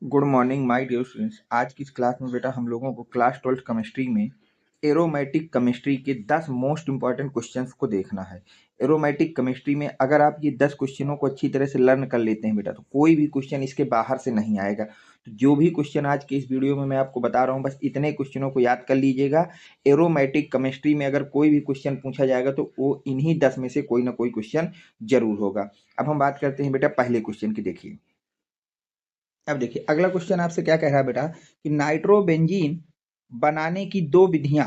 Good morning my dear students. आज की इस क्लास में बेटा हम लोगों को क्लास 12th केमिस्ट्री में एरोमेटिक केमिस्ट्री के 10 मोस्ट इंपॉर्टेंट क्वेश्चंस को देखना है। एरोमेटिक केमिस्ट्री में अगर आप ये 10 क्वेश्चनों को अच्छी तरह से लर्न कर लेते हैं बेटा तो कोई भी क्वेश्चन इसके बाहर से नहीं आएगा। तो जो भी क्वेश्चन आज के इस वीडियो में मैं आपको बता रहा हूँ बस इतने क्वेश्चनों को याद कर लीजिएगा। एरोमेटिक केमिस्ट्री में अगर कोई भी क्वेश्चन पूछा जाएगा तो वो इन्हीं 10 में से कोई ना कोई क्वेश्चन जरूर होगा। अब हम बात करते हैं बेटा पहले क्वेश्चन की। देखिए अब देखिए अगला क्वेश्चन आपसे क्या कह रहा है बेटा कि नाइट्रोबेंजीन बनाने की दो विधियां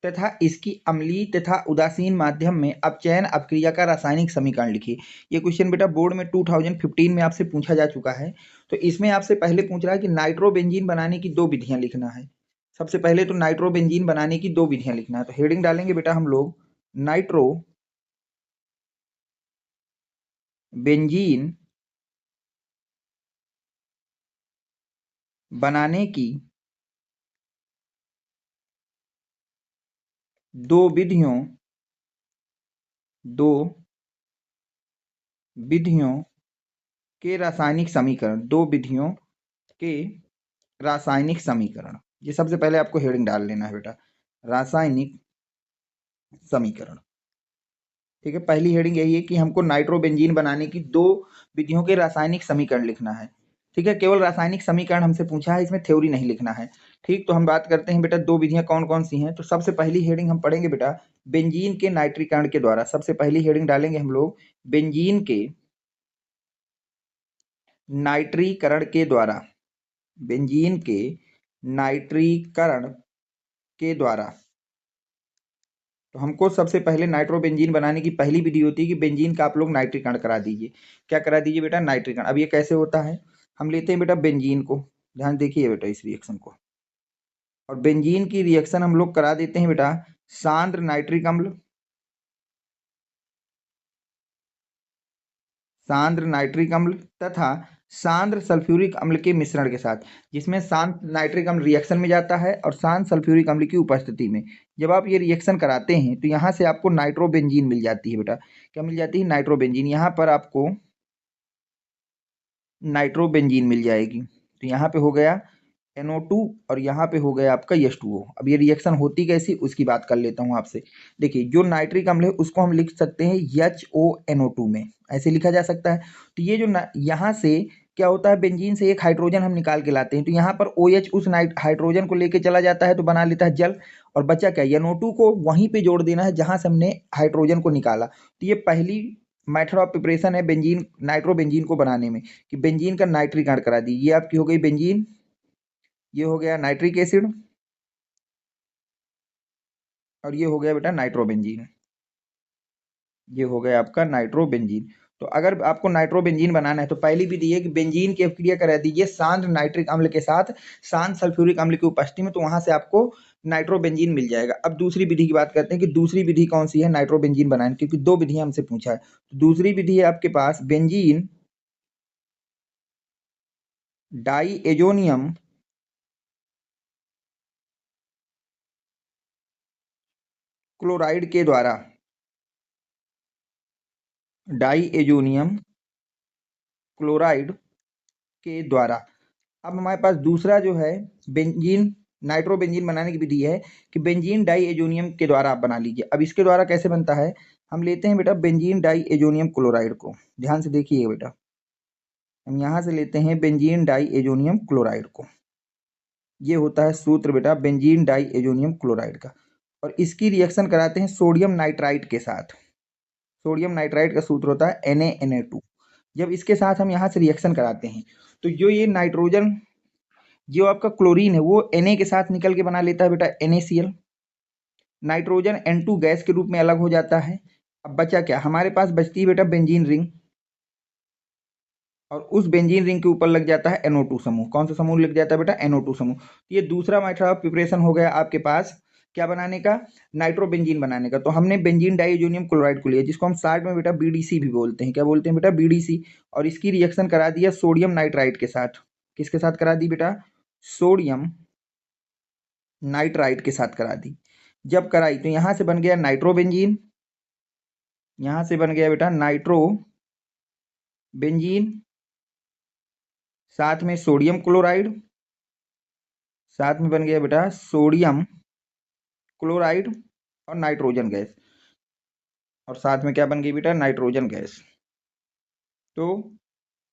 तथा इसकी अम्लीय तथा उदासीन माध्यम में अपचयन अपक्रिया का रासायनिक समीकरण लिखिए। ये क्वेश्चन बेटा बोर्ड में 2015 में आपसे पूछा जा चुका है। तो इसमें आपसे पहले पूछ रहा है कि नाइट्रोबेंजीन बनाने की दो विधियां लिखना है। सबसे पहले तो नाइट्रोबेंजीन बनाने की दो विधियां लिखना है, तो हेडिंग डालेंगे बेटा हम लोग नाइट्रो बेंजीन बनाने की दो विधियों दो विधियों के रासायनिक समीकरण, दो विधियों के रासायनिक समीकरण। ये सबसे पहले आपको हेडिंग डाल लेना है बेटा, रासायनिक समीकरण। ठीक है, पहली हेडिंग यही है कि हमको नाइट्रोबेंजीन बनाने की दो विधियों के रासायनिक समीकरण लिखना है। ठीक है, केवल रासायनिक समीकरण हमसे पूछा है, इसमें थ्योरी नहीं लिखना है। ठीक, तो हम बात करते हैं बेटा दो विधियां कौन कौन सी हैं। तो सबसे पहली हेडिंग हम पढ़ेंगे बेटा बेंजीन के नाइट्रीकरण के द्वारा। सबसे पहली हेडिंग डालेंगे हम लोग बेंजीन के नाइट्रीकरण के द्वारा, बेंजीन के नाइट्रीकरण के द्वारा। तो हमको सबसे पहले नाइट्रोबेंजीन बनाने की पहली विधि होती है कि बेंजीन का आप लोग नाइट्रीकरण करा दीजिए। क्या करा दीजिए बेटा? नाइट्रीकरण। अब ये कैसे होता है? हम लेते हैं बेटा बेंजीन को, ध्यान देखिए बेटा इस रिएक्शन को, और बेंजीन की रिएक्शन हम लोग करा देते हैं बेटा सांद्र नाइट्रिक अम्ल, सांद्र नाइट्रिक अम्ल तथा सांद्र सल्फ्यूरिक अम्ल के मिश्रण के साथ, जिसमें सांद्र नाइट्रिक अम्ल रिएक्शन में जाता है और सांद्र सल्फ्यूरिक अम्ल की उपस्थिति में जब आप ये रिएक्शन कराते हैं तो यहाँ से आपको नाइट्रोबेंजीन मिल जाती है बेटा। क्या मिल जाती है? नाइट्रोबेंजीन। यहाँ पर आपको नाइट्रोबेंजीन मिल जाएगी। तो यहाँ पे हो गया NO2 और यहाँ पे हो गया आपका H2O। अब ये रिएक्शन होती कैसी उसकी बात कर लेता हूँ आपसे। देखिए जो नाइट्रिक अम्ल है उसको हम लिख सकते हैं HONO2 में, ऐसे लिखा जा सकता है। तो ये जो यहाँ से क्या होता है, बेंजीन से एक हाइड्रोजन हम निकाल के लाते हैं, तो यहाँ पर OH उस हाइड्रोजन को लेके चला जाता है तो बना लेता है जल, और बचा क्या? NO2 को वहीं पे जोड़ देना है जहाँ से हमने हाइड्रोजन को निकाला। तो ये पहली मेथड ऑफ प्रिपरेशन है बेंजीन, नाइट्रोबेंजीन को बनाने में, कि बेंजीन का नाइट्रीकरण करा दी। ये आपकी हो गई बेंजीन, ये हो गया नाइट्रिक एसिड, और ये हो गया बेटा नाइट्रोबेंजीन। ये हो गया आपका नाइट्रोबेंजीन। तो अगर आपको नाइट्रोबेंजीन बनाना है तो पहली विधि है कि बेंजीन की अपक्रिया करा दीजिए सांद्र नाइट्रिक अम्ल के साथ सांद्र सल्फ्यूरिक अम्ल की उपस्थिति में, तो वहां से आपको नाइट्रोबेंजीन मिल जाएगा। अब दूसरी विधि की बात करते हैं कि दूसरी विधि कौन सी है नाइट्रोबेंजीन बनाने, क्योंकि दो विधियां हमसे पूछा है। तो दूसरी विधि है आपके पास बेंजीन डाई एजोनियम क्लोराइड के द्वारा, डाई एजोनियम क्लोराइड के द्वारा। अब हमारे पास दूसरा जो है बेंजीन नाइट्रोबेंजीन बनाने की विधि है कि बेंजीन डाई एजोनियम के द्वारा आप बना लीजिए। अब इसके द्वारा कैसे बनता है? हम लेते हैं बेटा बेंजीन डाई एजोनियम क्लोराइड को, ध्यान से देखिए बेटा, हम यहाँ से लेते हैं बेंजीन डाई एजोनियम क्लोराइड को। ये होता है सूत्र बेटा बेंजीन डाई एजोनियम क्लोराइड का, और इसकी रिएक्शन कराते हैं सोडियम नाइट्राइट के साथ। सोडियम नाइट्राइट का सूत्र होता है Na2। जब इसके साथ हम यहाँ से रिएक्शन कराते हैं तो जो ये नाइट्रोजन, जो आपका क्लोरीन है वो Na के साथ निकल के बना लेता है बेटा NaCl, नाइट्रोजन N2 गैस के रूप में अलग हो जाता है। अब बचा क्या हमारे पास? बचती है बेटा बेंजीन रिंग, और उस बेंजीन रिंग के ऊपर लग जाता है NO2 समूह। कौन सा समूह लग जाता है बेटा? NO2 समूह। तो ये दूसरा मेथड ऑफ प्रिपरेशन हो गया आपके पास क्या बनाने का? नाइट्रोबेंजीन बनाने का। तो हमने बेंजीन डाइएजोनियम क्लोराइड को लिया, जिसको हम शॉर्ट में बेटा BDC भी बोलते हैं। क्या बोलते हैं बेटा? BDC। और इसकी रिएक्शन करा दिया सोडियम नाइट्राइट के साथ। किसके साथ करा दी बेटा? सोडियम नाइट्राइट के साथ करा दी। जब कराई तो यहां से बन गया नाइट्रोबेंजीन, यहां से बन गया बेटा नाइट्रो बेंजीन साथ में सोडियम क्लोराइड, साथ में बन गया बेटा सोडियम क्लोराइड और नाइट्रोजन गैस, और साथ में क्या बन गई बेटा नाइट्रोजन गैस। तो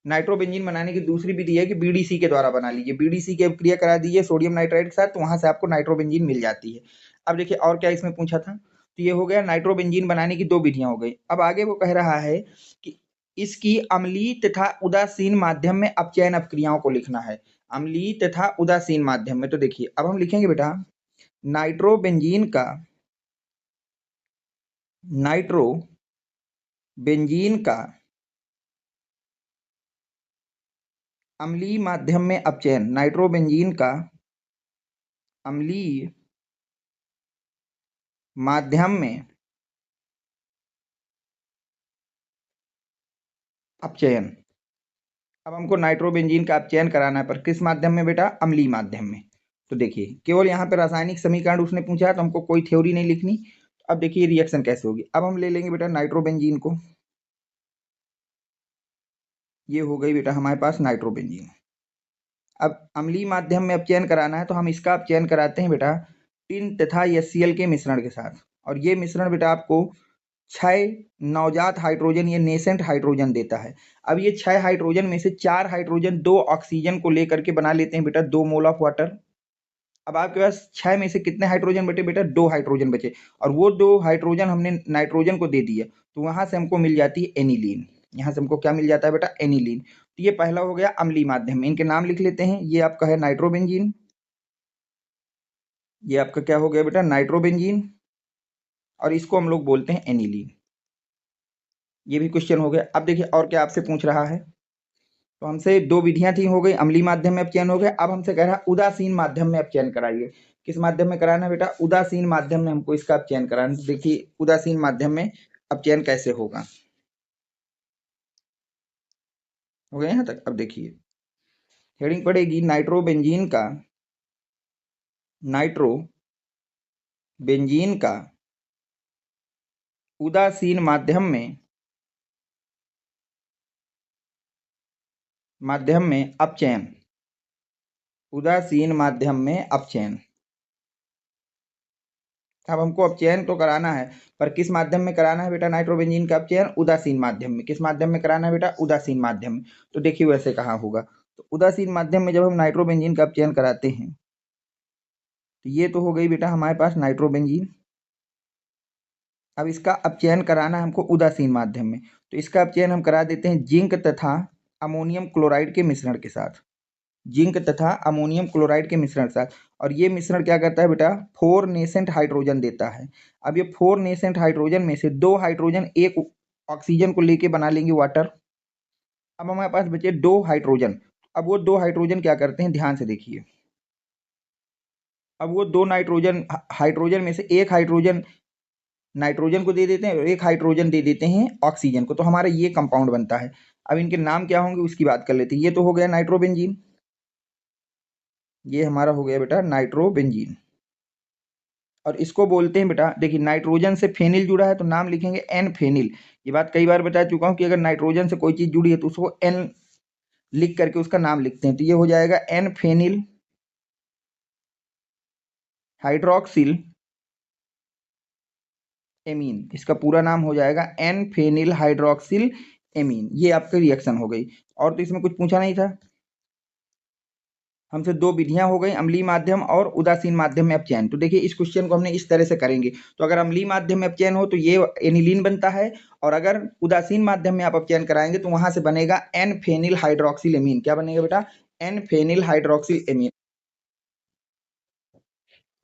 नाइट्रोबेंजीन बनाने की दूसरी विधि है कि बीडीसी के द्वारा बना लीजिए, बीडीसी की क्रिया करा दीजिए सोडियम नाइट्राइड के साथ, तो वहां से आपको नाइट्रोबेंजीन मिल जाती है। अब देखिए और क्या इसमें पूछा था, तो ये हो गया नाइट्रोबेंजीन बनाने की दो विधियां हो गई। अब आगे वो कह रहा है कि इसकी अम्लीय तथा उदासीन माध्यम में अपचयन अपक्रियाओं को लिखना है, अम्लीय तथा उदासीन माध्यम में। तो देखिए अब हम लिखेंगे बेटा नाइट्रोबेंजीन का, नाइट्रोबेंजीन का अम्लीय माध्यम में अपचयन, नाइट्रोबेंजीन का अम्लीय माध्यम में अपचयन। अब हमको नाइट्रोबेंजीन का अपचयन कराना है, पर किस माध्यम में बेटा अम्लीय माध्यम में। तो देखिए केवल यहाँ पे रासायनिक समीकरण उसने पूछा है, तो हमको कोई थ्योरी नहीं लिखनी। अब देखिए रिएक्शन कैसे होगी। अब हम ले लेंगे बेटा नाइट्रोबेंजीन को, ये हो गई बेटा हमारे पास नाइट्रोबेंजीन। अब अम्लीय माध्यम में अपचयन कराना है, तो हम इसका अपचयन कराते हैं बेटा टिन तथा HCl के मिश्रण के साथ, और ये मिश्रण बेटा आपको 6 नवजात हाइड्रोजन, ये नेसेंट हाइड्रोजन देता है। अब ये 6 हाइड्रोजन में से 4 हाइड्रोजन 2 ऑक्सीजन को लेकर के बना लेते हैं बेटा 2 मोल ऑफ वाटर। अब आपके पास 6 में से कितने हाइड्रोजन बचे बेटा 2 हाइड्रोजन बचे, और वो 2 हाइड्रोजन हमने नाइट्रोजन को दे दिया, तो वहां से हमको मिल जाती है एनिलीन। यहाँ से हमको क्या मिल जाता है बेटा एनिलीन। तो ये पहला हो गया अम्लीय माध्यम में, इनके नाम लिख लेते हैं। ये आपका है नाइट्रोबेंजीन, ये आपका क्या हो गया बेटा नाइट्रोबेंजीन, और इसको हम लोग बोलते हैं एनिलीन। ये भी क्वेश्चन हो गया। अब देखिए और क्या आपसे पूछ रहा है, तो हमसे दो विधियां थी, हो गई अम्लीय माध्यम में अपचयन हो गया। अब हमसे कह रहा है उदासीन माध्यम में अपचयन कराइए। किस माध्यम में कराना है बेटा उदासीन माध्यम में हमको इसका अपचयन कराना। तो देखिए उदासीन माध्यम में अपचयन कैसे होगा। हो गया यहाँ तक। अब देखिए हेडिंग पड़ेगी नाइट्रोबेंजीन का, नाइट्रोबेंजीन का उदासीन माध्यम में अपचयन, उदासीन माध्यम में अपचयन। अब हमको अपचयन तो कराना है, पर किस माध्यम में कराना है बेटा नाइट्रोबेंजीन का अपचयन उदासीन माध्यम में। किस माध्यम में कराना है बेटा उदासीन माध्यम में। तो देखिए वैसे कहाँ होगा, तो उदासीन माध्यम में जब हम नाइट्रोबेंजीन का अपचयन कराते हैं, तो ये तो हो गई बेटा हमारे पास नाइट्रोबेंजीन। अब इसका अपचयन कराना है हमको उदासीन माध्यम में, तो इसका अपचयन हम करा देते हैं जिंक तथा अमोनियम क्लोराइड के मिश्रण के साथ, जिंक तथा अमोनियम क्लोराइड के मिश्रण के साथ। और ये मिश्रण क्या करता है बेटा 4 नेसेंट हाइड्रोजन देता है। अब ये 4 नेसेंट हाइड्रोजन में से 2 हाइड्रोजन एक ऑक्सीजन को लेके बना लेंगे वाटर। अब हमारे पास बचे 2 हाइड्रोजन। अब वो 2 हाइड्रोजन क्या करते हैं ध्यान से देखिए, अब वो 2 नाइट्रोजन हाइड्रोजन में से एक हाइड्रोजन नाइट्रोजन को दे देते हैं और एक हाइड्रोजन दे देते हैं ऑक्सीजन को, तो हमारा ये कंपाउंड बनता है। अब इनके नाम क्या होंगे उसकी बात कर लेते हैं। ये तो हो गया नाइट्रोबेंजीन, ये हमारा हो गया बेटा नाइट्रोबेंजीन। और इसको बोलते हैं बेटा देखिए नाइट्रोजन से फेनिल जुड़ा है, तो नाम लिखेंगे एन फेनिल। ये बात कई बार बता चुका हूं कि अगर नाइट्रोजन से कोई चीज जुड़ी है तो उसको एन लिख करके उसका नाम लिखते हैं। तो ये हो जाएगा एन फेनिल हाइड्रोक्सिल एमीन, इसका पूरा नाम हो जाएगा एन फेनिल हाइड्रोक्सिल एमीन। ये आपकी रिएक्शन हो गई। और तो इसमें कुछ पूछा नहीं था। हमसे दो विधियां हो गई अम्लीय माध्यम और उदासीन माध्यम में अपचयन। तो देखिए इस क्वेश्चन को हमने इस तरह से करेंगे, तो अगर अम्लीय माध्यम में अपचयन हो तो ये एनिलीन बनता है, और अगर उदासीन माध्यम में आप अपचयन कराएंगे तो वहां से बनेगा एन फेनिल हाइड्रोक्सिल एमीन। क्या बनेगा बेटा एन फेनिल हाइड्रोक्सिल एमीन।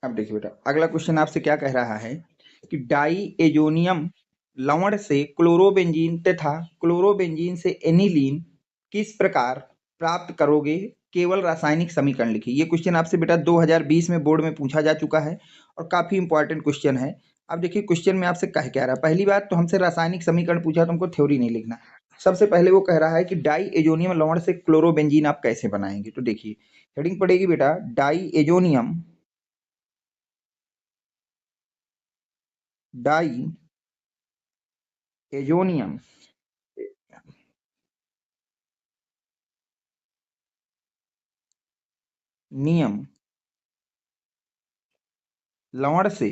अब देखिए बेटा अगला क्वेश्चन आपसे क्या कह रहा है कि डाई एजोनियम लवण से क्लोरोबेंजीन तथा क्लोरोबेंजीन से एनिलीन किस प्रकार प्राप्त करोगे, केवल रासायनिक समीकरण लिखिए। ये क्वेश्चन आपसे बेटा 2020 में बोर्ड में पूछा जा चुका है और काफी इंपॉर्टेंट क्वेश्चन है। अब देखिए क्वेश्चन में आपसे कह क्या रहा है, पहली बात तो हमसे रासायनिक समीकरण पूछा तो हमको थ्योरी नहीं लिखना। सबसे पहले वो कह रहा है कि डाई एजोनियम लवण से क्लोरोबेंजीन आप कैसे बनाएंगे। तो देखिए हेडिंग पड़ेगी बेटा डाई एजोनियम, डाई एजोनियम नियम लवण से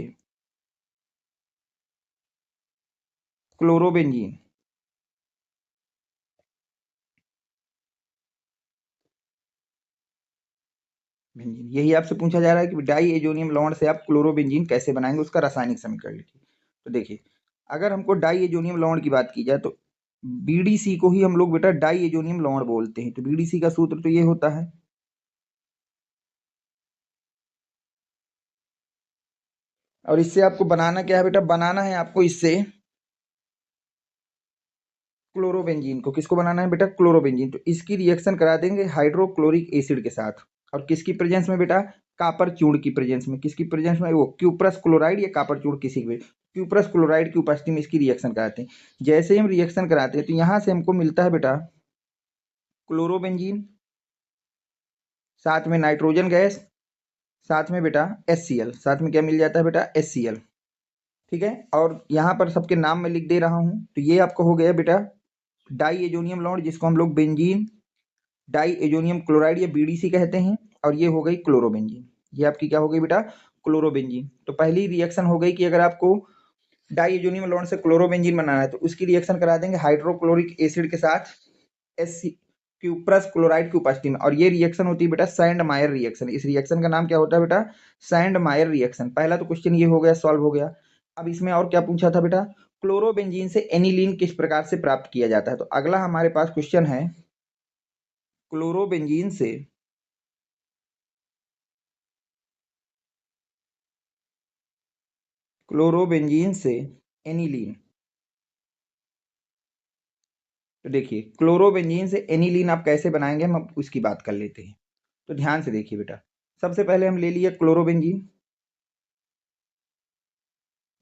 क्लोरोबेंजीन बेंजीन, यही आपसे पूछा जा रहा है कि डाई एजोनियम लवण से आप क्लोरोबेंजीन कैसे बनाएंगे, उसका रासायनिक समीकरण लिखिए। तो देखिए, अगर हमको डाई एजोनियम लवण की बात की जाए तो बीडीसी को ही हम लोग बेटा डाई एजोनियम लवण बोलते हैं। तो बीडीसी का सूत्र तो ये होता है, और इससे आपको बनाना क्या है बेटा, बनाना है आपको इससे क्लोरोबेंजीन को। किसको बनाना है बेटा, क्लोरोबेंजीन। तो इसकी रिएक्शन करा देंगे हाइड्रोक्लोरिक एसिड के साथ, और किसकी प्रेजेंस में बेटा, कापर चूर्ण की प्रेजेंस में। किसकी प्रेजेंस में, वो क्यूप्रस क्लोराइड या कापर चूर्ण, किसी भी क्यूप्रस क्लोराइड की उपस्थिति में इसकी रिएक्शन कराते हैं। जैसे ही हम रिएक्शन कराते हैं तो यहाँ से हमको मिलता है बेटा क्लोरोबेंजीन, साथ में नाइट्रोजन गैस, साथ में बेटा HCl, साथ में क्या मिल जाता है बेटा, HCl। ठीक है, और यहाँ पर सबके नाम मैं लिख दे रहा हूँ। तो ये आपका हो गया बेटा डाई एजोनियम लवण, जिसको हम लोग बेंजीन डाई एजोनियम क्लोराइड या बीडीसी कहते हैं, और ये हो गई क्लोरोबेंजीन। ये आपकी क्या हो गई बेटा, क्लोरोबेंजीन। तो पहली रिएक्शन हो गई कि अगर आपको डाई एजोनियम लवण से क्लोरोबेंजीन बनाना है तो उसकी रिएक्शन करा देंगे हाइड्रोक्लोरिक एसिड के साथ एस क्यूप्रस क्लोराइड की उपस्थिति में, और ये रिएक्शन होती है बेटा सैंड मायर रिएक्शन। इस रिएक्शन का नाम क्या होता है बेटा, सैंड मायर रिएक्शन। पहला तो क्वेश्चन ये हो गया, सॉल्व हो गया। अब इसमें और क्या पूछा था बेटा, क्लोरोबेंजीन से एनिलीन किस प्रकार से प्राप्त किया जाता है। तो अगला हमारे पास क्वेश्चन है, क्लोरोबेंजीन से क्लोरोबेंजीन से एनिलीन। तो देखिए, क्लोरोबेंजीन से एनिलीन आप कैसे बनाएंगे, हम अब उसकी बात कर लेते हैं। तो ध्यान से देखिए बेटा, सबसे पहले हम ले लिए क्लोरोबेंजीन,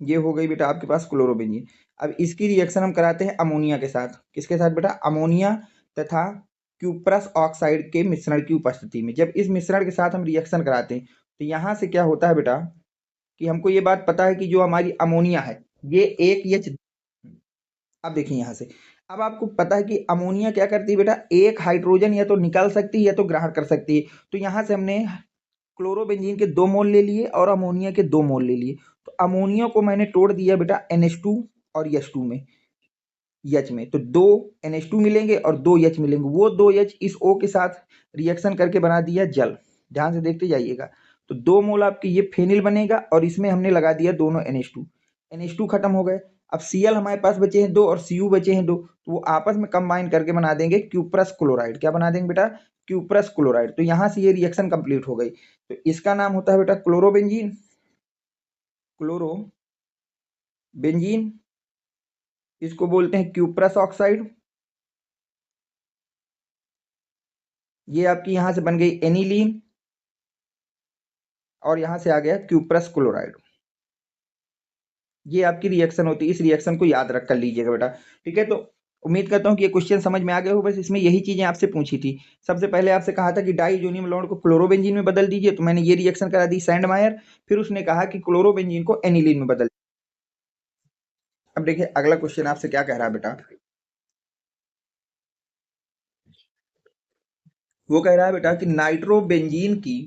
ये हो गई बेटा आपके पास क्लोरोबेंजीन। अब इसकी रिएक्शन हम कराते हैं अमोनिया के साथ। किसके साथ बेटा, अमोनिया तथा क्यूप्रस ऑक्साइड के मिश्रण की उपस्थिति में। जब इस मिश्रण के साथ हम रिएक्शन कराते हैं तो यहाँ से क्या होता है बेटा, कि हमको ये बात पता है कि जो हमारी अमोनिया है ये एक एच। अब देखिए यहाँ से, अब आपको पता है कि अमोनिया क्या करती है बेटा, एक हाइड्रोजन या तो निकाल सकती है या तो ग्रहण कर सकती है। तो यहाँ से हमने क्लोरोबेंजीन के 2 मोल ले लिए और अमोनिया के 2 मोल ले लिए। तो अमोनिया को मैंने तोड़ दिया बेटा NH2 और H2 में, H में। तो 2 NH2 मिलेंगे और 2 H मिलेंगे। वो 2 H इस O के साथ रिएक्शन करके बना दिया जल। ध्यान से देखते जाइएगा। तो 2 मोल आपके ये फेनिल बनेगा, और इसमें हमने लगा दिया दोनों NH2 खत्म हो गए। अब Cl हमारे पास बचे हैं 2 और Cu बचे हैं 2, तो वो आपस में कंबाइन करके बना देंगे क्यूप्रस क्लोराइड। क्या बना देंगे बेटा, क्यूप्रस क्लोराइड। तो यहाँ से ये रिएक्शन कंप्लीट हो गई। तो इसका नाम होता है बेटा क्लोरोबेंजीन, क्लोरोबेंजीन। इसको बोलते हैं क्यूप्रस ऑक्साइड। ये आपकी यहां से बन गई एनिलीन, और यहां से आ गया क्यूप्रस क्लोराइड। ये आपकी रिएक्शन होती है। इस रिएक्शन को याद रख कर लीजिएगा बेटा। ठीक है, तो उम्मीद करता हूँ कि ये क्वेश्चन समझ में आ गए हो। बस इसमें यही चीजें आपसे पूछी थी। सबसे पहले आपसे कहा था कि डाइजोनियम लवण को क्लोरोबेंजीन में बदल दीजिए, तो मैंने ये रिएक्शन करा दी सैंडमायर। फिर उसने कहा कि क्लोरोबेंजीन को एनिलीन में बदल। अब देखिए अगला क्वेश्चन आपसे क्या कह रहा है बेटा, वो कह रहा है बेटा कि नाइट्रोबेंजीन की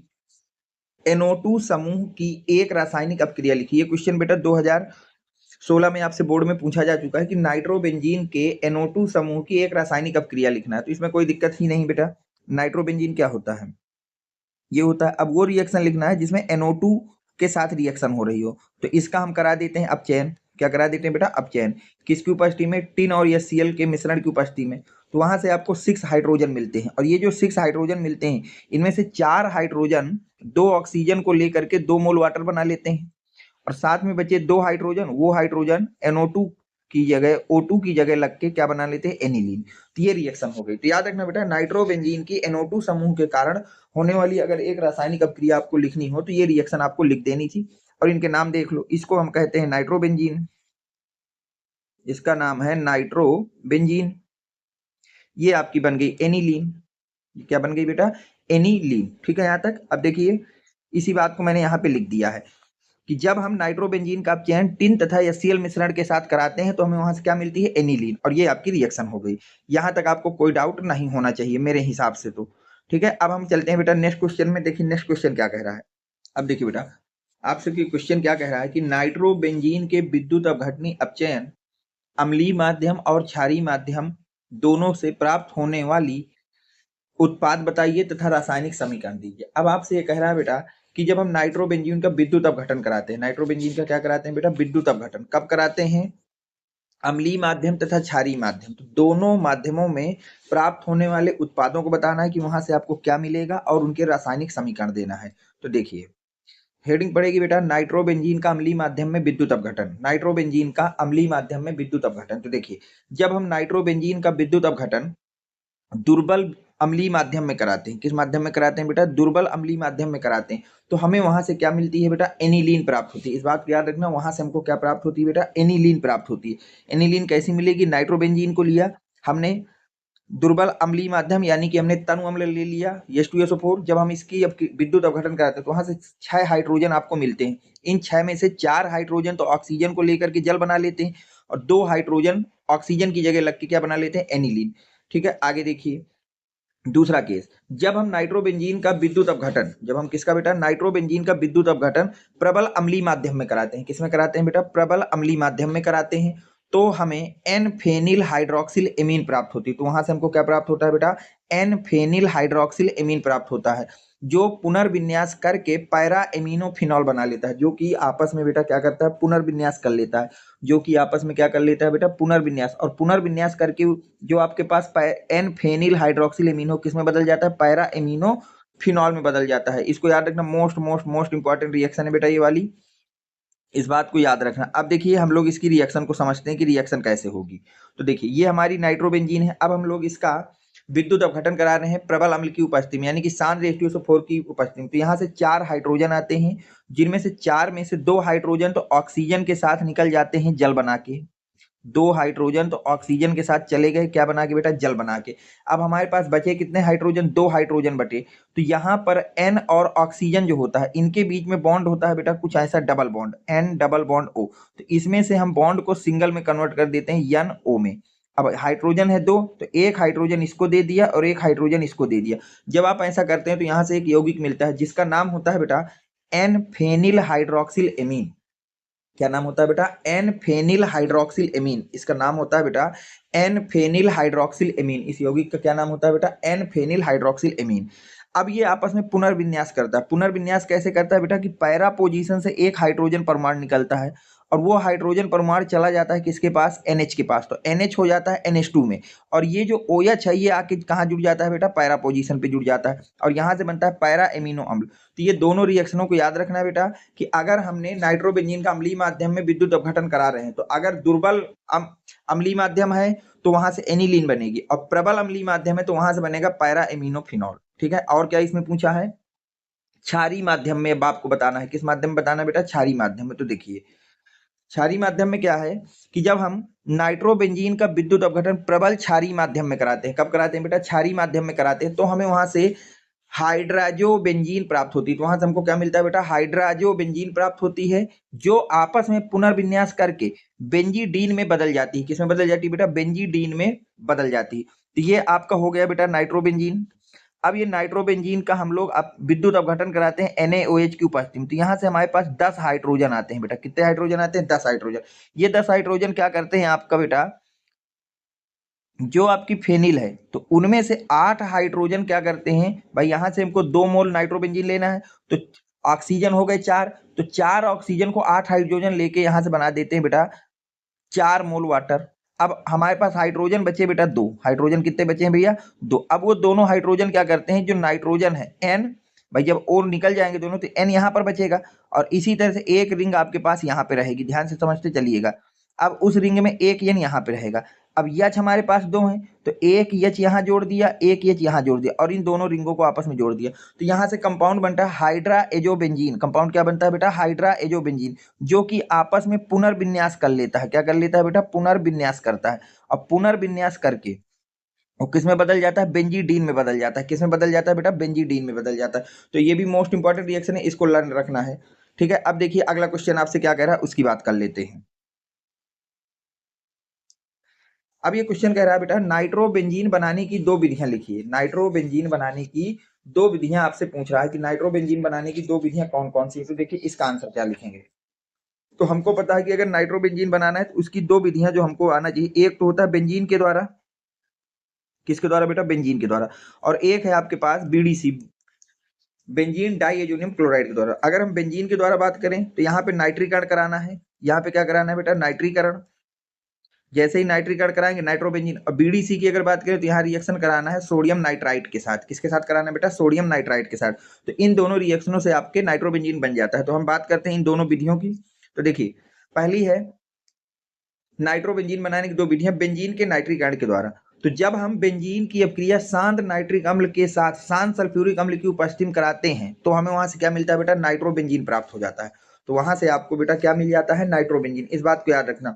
NO2 समूह की एक रासायनिक अपक्रिया लिखिए। ये क्वेश्चन बेटा 2016 में आपसे बोर्ड में पूछा जा चुका है कि नाइट्रोबेंजीन के NO2 समूह की एक रासायनिक अपक्रिया लिखना है। तो इसमें कोई दिक्कत ही नहीं बेटा। नाइट्रोबेंजीन क्या होता है, ये होता है, अब वो रिएक्शन लिखना है जिसमें NO2 के साथ रिएक्शन हो रही हो। तो इसका हम करा देते हैं अपचयन। क्या करा देते हैं बेटा, अपचयन। किसकी उपस्थिति में, टिन और HCl के मिश्रण की उपस्थिति में। तो वहां से आपको 6 हाइड्रोजन मिलते हैं, और ये जो 6 हाइड्रोजन मिलते हैं इनमें से 4 हाइड्रोजन 2 ऑक्सीजन को लेकर के 2 मोल वाटर बना लेते हैं, और साथ में बचे 2 हाइड्रोजन, वो हाइड्रोजन NO2 की जगह O2 की जगह लग के क्या बना लेते हैं, एनिलीन। तो ये रिएक्शन हो गई। तो याद रखना बेटा, नाइट्रोबेंजीन की NO2 समूह के कारण होने वाली अगर एक रासायनिक अपक्रिया आपको लिखनी हो तो ये रिएक्शन आपको लिख देनी थी। और इनके नाम देख लो, इसको हम कहते हैं नाइट्रोबेंजीन, इसका नाम है नाइट्रोबेंजीन। ये आपकी बन गई एनिलीन। क्या बन गई बेटा, एनिलीन। ठीक है यहाँ तक। अब देखिए, इसी बात को मैंने यहाँ पे लिख दिया है कि जब हम नाइट्रोबेंजीन का अपचयन टिन तथा HCl मिश्रण के साथ कराते हैं तो हमें वहां से क्या मिलती है, एनिलीन। और ये आपकी रिएक्शन हो गई। यहां तक आपको कोई डाउट नहीं होना चाहिए मेरे हिसाब से। तो ठीक है, अब हम चलते हैं बेटा नेक्स्ट क्वेश्चन में। देखिए नेक्स्ट क्वेश्चन क्या कह रहा है। अब देखिए बेटा आपसे क्वेश्चन क्या कह रहा है कि नाइट्रोबेंजीन के विद्युत अपघटनी अपचयन अम्लीय माध्यम और क्षारीय माध्यम दोनों से प्राप्त होने वाली उत्पाद बताइए तथा रासायनिक समीकरण दीजिए। अब आपसे ये कह रहा है बेटा कि जब हम नाइट्रोबेंजीन का विद्युत अपघटन कराते हैं, नाइट्रोबेंजीन का क्या कराते हैं बेटा, विद्युत अपघटन कब कराते हैं, अम्लीय माध्यम तथा क्षारीय माध्यम, तो दोनों माध्यमों में प्राप्त होने वाले उत्पादों को बताना है कि वहां से आपको क्या मिलेगा और उनके रासायनिक समीकरण देना है। तो देखिए हेडिंग पड़ेगी बेटा नाइट्रोबेंजीन का अम्लीय माध्यम में विद्युत अपघटन, नाइट्रोबेंजीन का अम्लीय माध्यम में विद्युत अपघटन। तो देखिए जब हम नाइट्रोबेंजीन का विद्युत अपघटन दुर्बल अम्लीय माध्यम में कराते हैं, किस माध्यम में कराते हैं बेटा, दुर्बल अम्लीय माध्यम में कराते हैं, तो हमें वहां से क्या मिलती है बेटा, एनिलीन प्राप्त होती है। इस बात को याद रखना, वहां से हमको क्या प्राप्त होती है बेटा, एनिलीन प्राप्त होती है। एनिलीन कैसी मिलेगी, नाइट्रोबेंजीन को लिया हमने दुर्बल अम्लीय माध्यम यानी कि हमने तनु अम्ल ले लिया H2SO4। जब हम इसकी अब विद्युत अपघटन कराते हैं तो वहां से 6 हाइड्रोजन आपको मिलते हैं। इन 6 में से 4 हाइड्रोजन तो ऑक्सीजन को लेकर के जल बना लेते हैं और 2 हाइड्रोजन ऑक्सीजन की जगह लग के क्या बना लेते हैं, एनिलीन। ठीक है, आगे देखिए दूसरा केस, जब हम नाइट्रोबेंजीन का विद्युत अपघटन, जब हम किसका बेटा, नाइट्रोबेंजीन का विद्युत अपघटन प्रबल अम्लीय माध्यम में कराते हैं, किसमें कराते हैं बेटा, प्रबल अम्लीय माध्यम में कराते हैं, तो हमें एन फेनिल हाइड्रोक्सिल एमीन प्राप्त होती है। तो वहां से हमको क्या प्राप्त होता है बेटा, एन फेनिल हाइड्रोक्सिल एमीन प्राप्त होता है, जो पुनर्विन्यास करके पैरा एमिनो फिनॉल बना लेता है, जो कि आपस में बेटा क्या करता है, पुनर्विन्यास कर लेता है, जो कि आपस में क्या कर लेता है बेटा, पुनर्विन्यास, और पुनर्विन्यास करके जो आपके पास एन फेनिल हाइड्रोक्सिल एमिनो किस में बदल जाता है, पैरा एमिनो फिनॉल में बदल जाता है। इसको याद रखना, most most most important reaction है बेटा ये वाली, इस बात को याद रखना। अब देखिए हम लोग इसकी रिएक्शन को समझते हैं कि रिएक्शन कैसे होगी। तो देखिए ये हमारी नाइट्रोबेंजीन है, अब हम लोग इसका विद्युत अपघटन करा रहे हैं प्रबल अम्ल की उपस्थिति में, यानी कि सांद्र H2SO4 की उपस्थिति में। तो यहाँ से 4 हाइड्रोजन आते हैं, जिनमें से 4 में से 2 हाइड्रोजन तो ऑक्सीजन के साथ निकल जाते हैं जल बना के, 2 हाइड्रोजन तो ऑक्सीजन के साथ चले गए क्या बना के बेटा, जल बना के। अब हमारे पास बचे कितने हाइड्रोजन, 2 हाइड्रोजन बटे, तो यहाँ पर N और ऑक्सीजन जो होता है इनके बीच में बॉन्ड होता है बेटा कुछ ऐसा double bond, N double bond O। तो इसमें से हम बॉन्ड को सिंगल में कन्वर्ट कर देते हैं NO में। अब हाइड्रोजन है 2, तो एक हाइड्रोजन इसको दे दिया और एक हाइड्रोजन इसको दे दिया। जब आप ऐसा करते हैं तो यहाँ से एक यौगिक मिलता है जिसका नाम होता है बेटा एन फेनिल हाइड्रोक्सिल एमीन। क्या नाम होता है बेटा, एन फेनिल हाइड्रोक्सिल एमीन, इसका नाम होता है बेटा एन फेनिल हाइड्रोक्सिल एमीन। इस यौगिक का क्या नाम होता है बेटा, एन फेनिल हाइड्रोक्सिल एमीन। अब ये आपस में पुनर्विन्यास करता है। पुनर्विन्यास कैसे करता है बेटा, कि पैरा पोजीशन से एक हाइड्रोजन परमाणु निकलता है और वो हाइड्रोजन परमाणु चला जाता है किसके पास, NH के पास, तो NH हो जाता है NH2 में, और ये जो OH है ये आके कहाँ जुड़ जाता है बेटा, पैरा पोजीशन पे जुड़ जाता है और यहाँ से बनता है पैरा एमिनो अम्ल। तो ये दोनों रिएक्शनों को याद रखना है बेटा कि अगर हमने नाइट्रोबेंजीन का अम्लीय माध्यम में विद्युत अपघटन करा रहे हैं तो अगर दुर्बल अम्लीय माध्यम है तो वहां से एनिलीन बनेगी, और प्रबल अम्लीय माध्यम है तो वहां से बनेगा पैरा एमिनो फिनॉल। ठीक है, और क्या इसमें पूछा है, क्षारीय माध्यम में अब आपको बताना है, किस माध्यम में बताना है बेटा, क्षारीय माध्यम में। तो देखिए क्षारीय माध्यम में क्या है कि जब हम नाइट्रोबेंजीन का विद्युत अपघटन प्रबल क्षारीय माध्यम में कराते हैं, कब कराते हैं बेटा, क्षारीय माध्यम में कराते हैं, तो हमें वहां से हाइड्राजोबेंजीन प्राप्त होती है। तो वहां से हमको क्या मिलता है बेटा, हाइड्राजोबेंजीन प्राप्त होती है, जो आपस में पुनर्विन्यास करके बेंजीडीन में बदल जाती है। किसमें बदल जाती है बेटा, बेंजीडीन में बदल जाती है। तो ये आपका हो गया बेटा नाइट्रोबेंजीन। अब ये नाइट्रोबेंजीन का हम लोग अब विद्युत अपघटन कराते हैं NaOH की उपस्थिति में, तो यहाँ से हमारे पास 10 हाइड्रोजन आते हैं बेटा। कितने हाइड्रोजन आते हैं, 10 हाइड्रोजन। ये 10 हाइड्रोजन क्या करते हैं आपका बेटा, जो आपकी फेनिल है तो उनमें से 8 हाइड्रोजन क्या करते हैं भाई, यहाँ से हमको 2 मोल नाइट्रोबेंजीन लेना है, तो ऑक्सीजन हो गए 4, तो 4 ऑक्सीजन को 8 हाइड्रोजन लेके यहाँ से बना देते हैं बेटा 4 मोल वाटर। अब हमारे पास हाइड्रोजन बचे बेटा 2, हाइड्रोजन कितने बचे हैं भैया, 2। अब वो दोनों हाइड्रोजन क्या करते हैं, जो नाइट्रोजन है N, भाई जब और निकल जाएंगे दोनों तो N यहाँ पर बचेगा, और इसी तरह से एक रिंग आपके पास यहाँ पे रहेगी, ध्यान से समझते चलिएगा। अब उस रिंग में एक N यहाँ पे रहेगा। अब यच हमारे पास 2 हैं, तो एक यच यहाँ जोड़ दिया, एक यच यहाँ जोड़ दिया, और इन दोनों रिंगों को आपस में जोड़ दिया, तो यहाँ से कंपाउंड बनता है हाइड्रा एजोबेंजीन। कंपाउंड क्या बनता है बेटा, हाइड्रा एजोबेंजीन, जो कि आपस में पुनर्विन्यास कर लेता है। क्या कर लेता है बेटा, पुनर्विन्यास करता है, और पुनर्विन्यास करके वो किस में बदल जाता है, बेंजीडीन में बदल जाता है। किस में बदल जाता है बेटा, बेंजीडीन में बदल जाता है। तो ये भी मोस्ट इंपॉर्टेंट रिएक्शन है, इसको लर्न रखना है। ठीक है, अब देखिए अगला क्वेश्चन आपसे क्या कह रहा है उसकी बात कर लेते हैं। अब ये क्वेश्चन कह रहा है बेटा नाइट्रोबेंजीन बनाने की दो विधियां लिखिए। नाइट्रोबेंजीन बनाने की दो विधियां आपसे पूछ रहा है कि नाइट्रोबेंजीन बनाने की दो विधियां कौन कौन सी है। तो देखिए इसका आंसर क्या लिखेंगे। तो हमको पता है कि अगर नाइट्रोबेंजीन बनाना है तो उसकी दो विधियां जो हमको आना चाहिए, एक तो होता है बेंजीन के द्वारा, किसके द्वारा बेटा, बेंजीन के द्वारा, और एक है आपके पास बीडीसी, बेंजीन डाइएजोनियम क्लोराइड के द्वारा। अगर हम बेंजीन के द्वारा बात करें तो यहाँ पे नाइट्रीकरण कराना है, यहाँ पे क्या कराना है बेटा, नाइट्रीकरण। जैसे ही नाइट्रीकरण कराएंगे नाइट्रोबेंजीन। और बीडीसी की अगर बात करें तो यहाँ रिएक्शन कराना है सोडियम नाइट्राइट के साथ। किसके साथ कराना है बेटा, सोडियम नाइट्राइट के साथ। तो इन दोनों रिएक्शनों से आपके नाइट्रोबेंजीन बन जाता है। तो हम बात करते हैं इन दोनों विधियों की। तो देखिए पहली है नाइट्रोबेंजीन बनाने की दो विधियां बेंजीन के नाइट्रीकरण के द्वारा। तो जब हम बेंजीन की अपक्रिया शांत नाइट्रिक अम्ल के साथ शांत सल्फ्यूरिक अम्ल की उपस्थिति में कराते हैं तो हमें वहां से क्या मिलता है बेटा, नाइट्रोबेंजीन प्राप्त हो जाता है। तो वहां से आपको बेटा क्या मिल जाता है, नाइट्रोबेंजीन। इस बात को याद रखना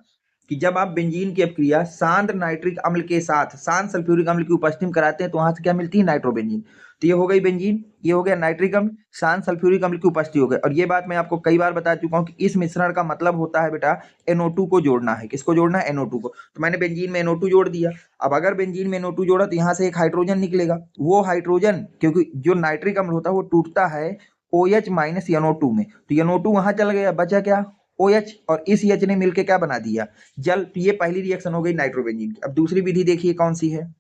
कि जब आप बेंजीन की अपक्रिया शांत नाइट्रिक अम्ल के साथ शांत सल्फ्यूरिक अम्ल की उपस्थिति में कराते हैं तो वहां से क्या मिलती है, नाइट्रोबेंजीन। तो ये हो गई बेंजीन, ये हो गया नाइट्रिक अम्ल, शांत सल्फ्यूरिक अम्ल की उपस्थिति हो गई। और ये बात मैं आपको कई बार बता चुका हूं कि इस मिश्रण का मतलब होता है बेटा NO2 को जोड़ना है। किसको जोड़ना है, NO2 को। तो मैंने बेंजीन में NO2 जोड़ दिया। अब अगर बेंजीन में NO2 जोड़ा तो यहाँ से एक हाइड्रोजन निकलेगा। वो हाइड्रोजन, क्योंकि जो नाइट्रिक अम्ल होता है वो टूटता है OH माइनस NO2 में, तो NO2 वहां चल गया, बचा क्या, OH, और इस H ने मिलकर क्या बना दिया, जल। तो ये पहली रिएक्शन हो गई नाइट्रोबेंजीन की। अब दूसरी विधि देखिए कौन सी है।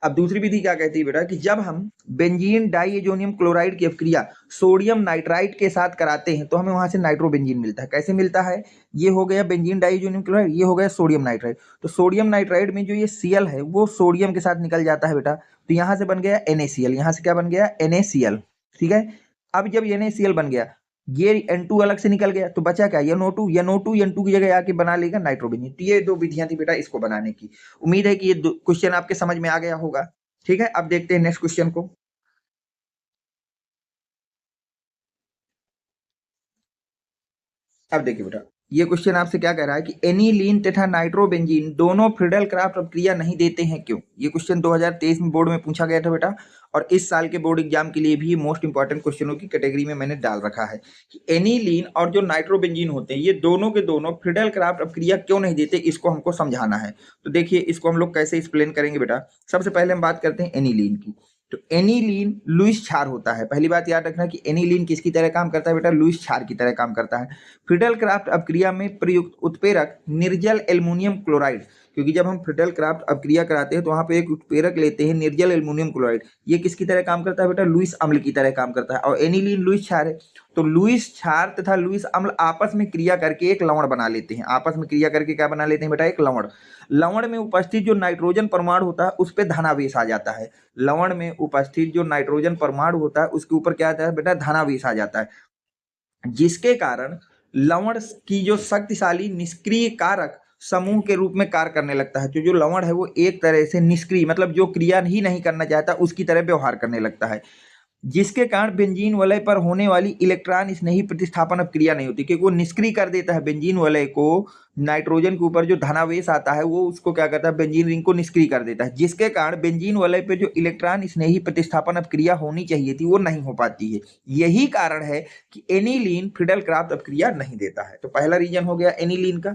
अब दूसरी विधि क्या कहती है बेटा कि जब हम बेंजीन डाइएजोनियम क्लोराइड की अपक्रिया सोडियम नाइट्राइट के साथ कराते हैं तो हमें वहां से नाइट्रोबेंजीन मिलता है। कैसे मिलता है, ये हो गया बेंजीन डाइएजोनियम क्लोराइड, ये हो गया सोडियम नाइट्राइट। तो सोडियम नाइट्राइट में जो ये Cl है वो सोडियम के साथ निकल जाता है बेटा। तो यहां से बन गया NaCl, यहां से क्या बन गया, NaCl। ठीक है। अब जब NaCl बन गया, ये N2 अलग से निकल गया, तो बचा क्या, NO2। NO2 N2 की जगह आके बना लेगा नाइट्रोबेंजीन। तो ये दो विधियां थी बेटा इसको बनाने की। उम्मीद है कि ये क्वेश्चन आपके समझ में आ गया होगा। ठीक है, अब देखते हैं नेक्स्ट क्वेश्चन को। अब देखिए बेटा ये क्वेश्चन आपसे क्या कह रहा है कि एनिलीन तथा नाइट्रोबेंजीन दोनों फ्रीडल क्राफ्ट अपक्रिया नहीं देते हैं, क्यों। ये क्वेश्चन 2023 में बोर्ड में पूछा गया था बेटा, और इस साल के बोर्ड एग्जाम के लिए भी मोस्ट इंपॉर्टेंट क्वेश्चनों की कैटेगरी में मैंने डाल रखा है कि एनिलीन और जो नाइट्रोबेंजीन होते हैं ये दोनों के दोनों फ्रीडल क्राफ्ट अपक्रिया क्यों नहीं देते, इसको हमको समझाना है। तो देखिए इसको हम लोग कैसे एक्सप्लेन करेंगे बेटा। सबसे पहले हम बात करते हैं एनिलीन की। तो एनिलीन लुईस क्षार होता है। पहली बात याद रखना कि एनिलीन किसकी तरह काम करता है बेटा, लुईस क्षार की तरह काम करता है। फ्रीडल क्राफ्ट अपक्रिया में प्रयुक्त उत्प्रेरक निर्जल एल्युमिनियम क्लोराइड, क्योंकि जब हम फ्रीडल क्राफ्ट अपक्रिया कराते हैं तो वहां पे एक उत्प्रेरक लेते हैं निर्जल एल्युमिनियम क्लोराइड। ये किसकी तरह काम करता है बेटा, लुईस अम्ल की तरह काम करता है। और एनिलीन लुईस क्षार है, तो लुईस क्षार तथा लुईस अम्ल आपस में क्रिया करके एक लवण बना लेते हैं। आपस में क्रिया करके क्या बना लेते हैं बेटा, एक लवण। लवण में उपस्थित जो नाइट्रोजन परमाणु होता है उस पर धनावेश आ जाता है। लवण में उपस्थित जो नाइट्रोजन परमाणु होता है उसके ऊपर क्या आता है बेटा, धनावेश आ जाता है, जिसके कारण लवण की जो शक्तिशाली निष्क्रिय कारक समूह के रूप में कार्य करने लगता है। जो लवण है वो एक तरह से निष्क्रिय, मतलब जो क्रिया ही नहीं करना चाहता उसकी तरह व्यवहार करने लगता है, जिसके कारण बेंजीन वलय पर होने वाली इलेक्ट्रॉन स्नेही प्रतिस्थापन अपक्रिया नहीं होती, क्योंकि वो निष्क्रिय कर देता है बेंजीन वलय को। नाइट्रोजन के ऊपर जो धनावेश आता है वो उसको क्या करता है, बेंजीन रिंग को निष्क्रिय कर देता है, जिसके कारण बेंजीन वलय पे जो इलेक्ट्रॉन स्नेही प्रतिस्थापन अपक्रिया होनी चाहिए थी वो नहीं हो पाती है। यही कारण है कि एनिलीन फ्रीडल क्राफ्ट अपक्रिया नहीं देता है। तो पहला रीजन हो गया एनिलीन का।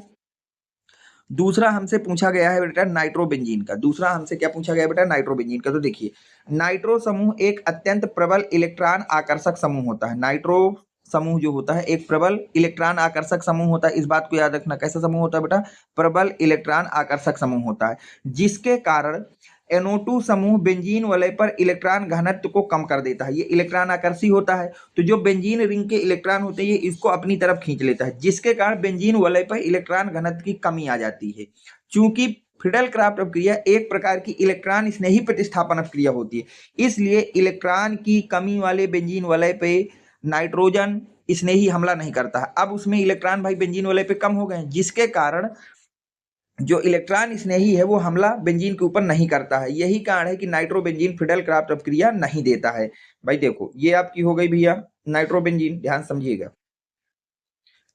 दूसरा हमसे पूछा गया है बेटा नाइट्रोबेंजीन का। दूसरा हमसे क्या पूछा गया बेटा, नाइट्रोबेंजीन का। तो देखिए नाइट्रो समूह एक अत्यंत प्रबल इलेक्ट्रॉन आकर्षक समूह होता है। नाइट्रो समूह जो होता है एक प्रबल इलेक्ट्रॉन आकर्षक समूह होता है। इस बात को याद रखना, कैसा समूह होता है बेटा, प्रबल इलेक्ट्रॉन आकर्षक समूह होता है, जिसके कारण NO2 समूह बेंजीन वलय पर इलेक्ट्रॉन घनत्व को कम कर देता है। ये इलेक्ट्रॉन आकर्षी होता है, तो जो बेंजीन रिंग के इलेक्ट्रॉन होते हैं ये इसको अपनी तरफ खींच लेता है, जिसके कारण बेंजीन वलय पर इलेक्ट्रॉन घनत्व की कमी आ जाती है। चूंकि फ्रीडल क्राफ्ट अपक्रिया एक प्रकार की इलेक्ट्रॉन स्नेही प्रतिस्थापन अपक्रिया होती है, इसलिए इलेक्ट्रॉन की कमी वाले बेंजीन वलय पे नाइट्रोजन स्नेही हमला नहीं करता है। अब उसमें इलेक्ट्रॉन भाई बेंजीन वलय पे कम हो गए, जिसके कारण जो इलेक्ट्रॉन स्नेही है वो हमला बेंजीन के ऊपर नहीं करता है। यही कारण है कि नाइट्रोबेंजीन फ्रीडल क्राफ्ट अपक्रिया नहीं देता है। भाई देखो ये आपकी हो गई भैया नाइट्रोबेंजीन, ध्यान समझिएगा।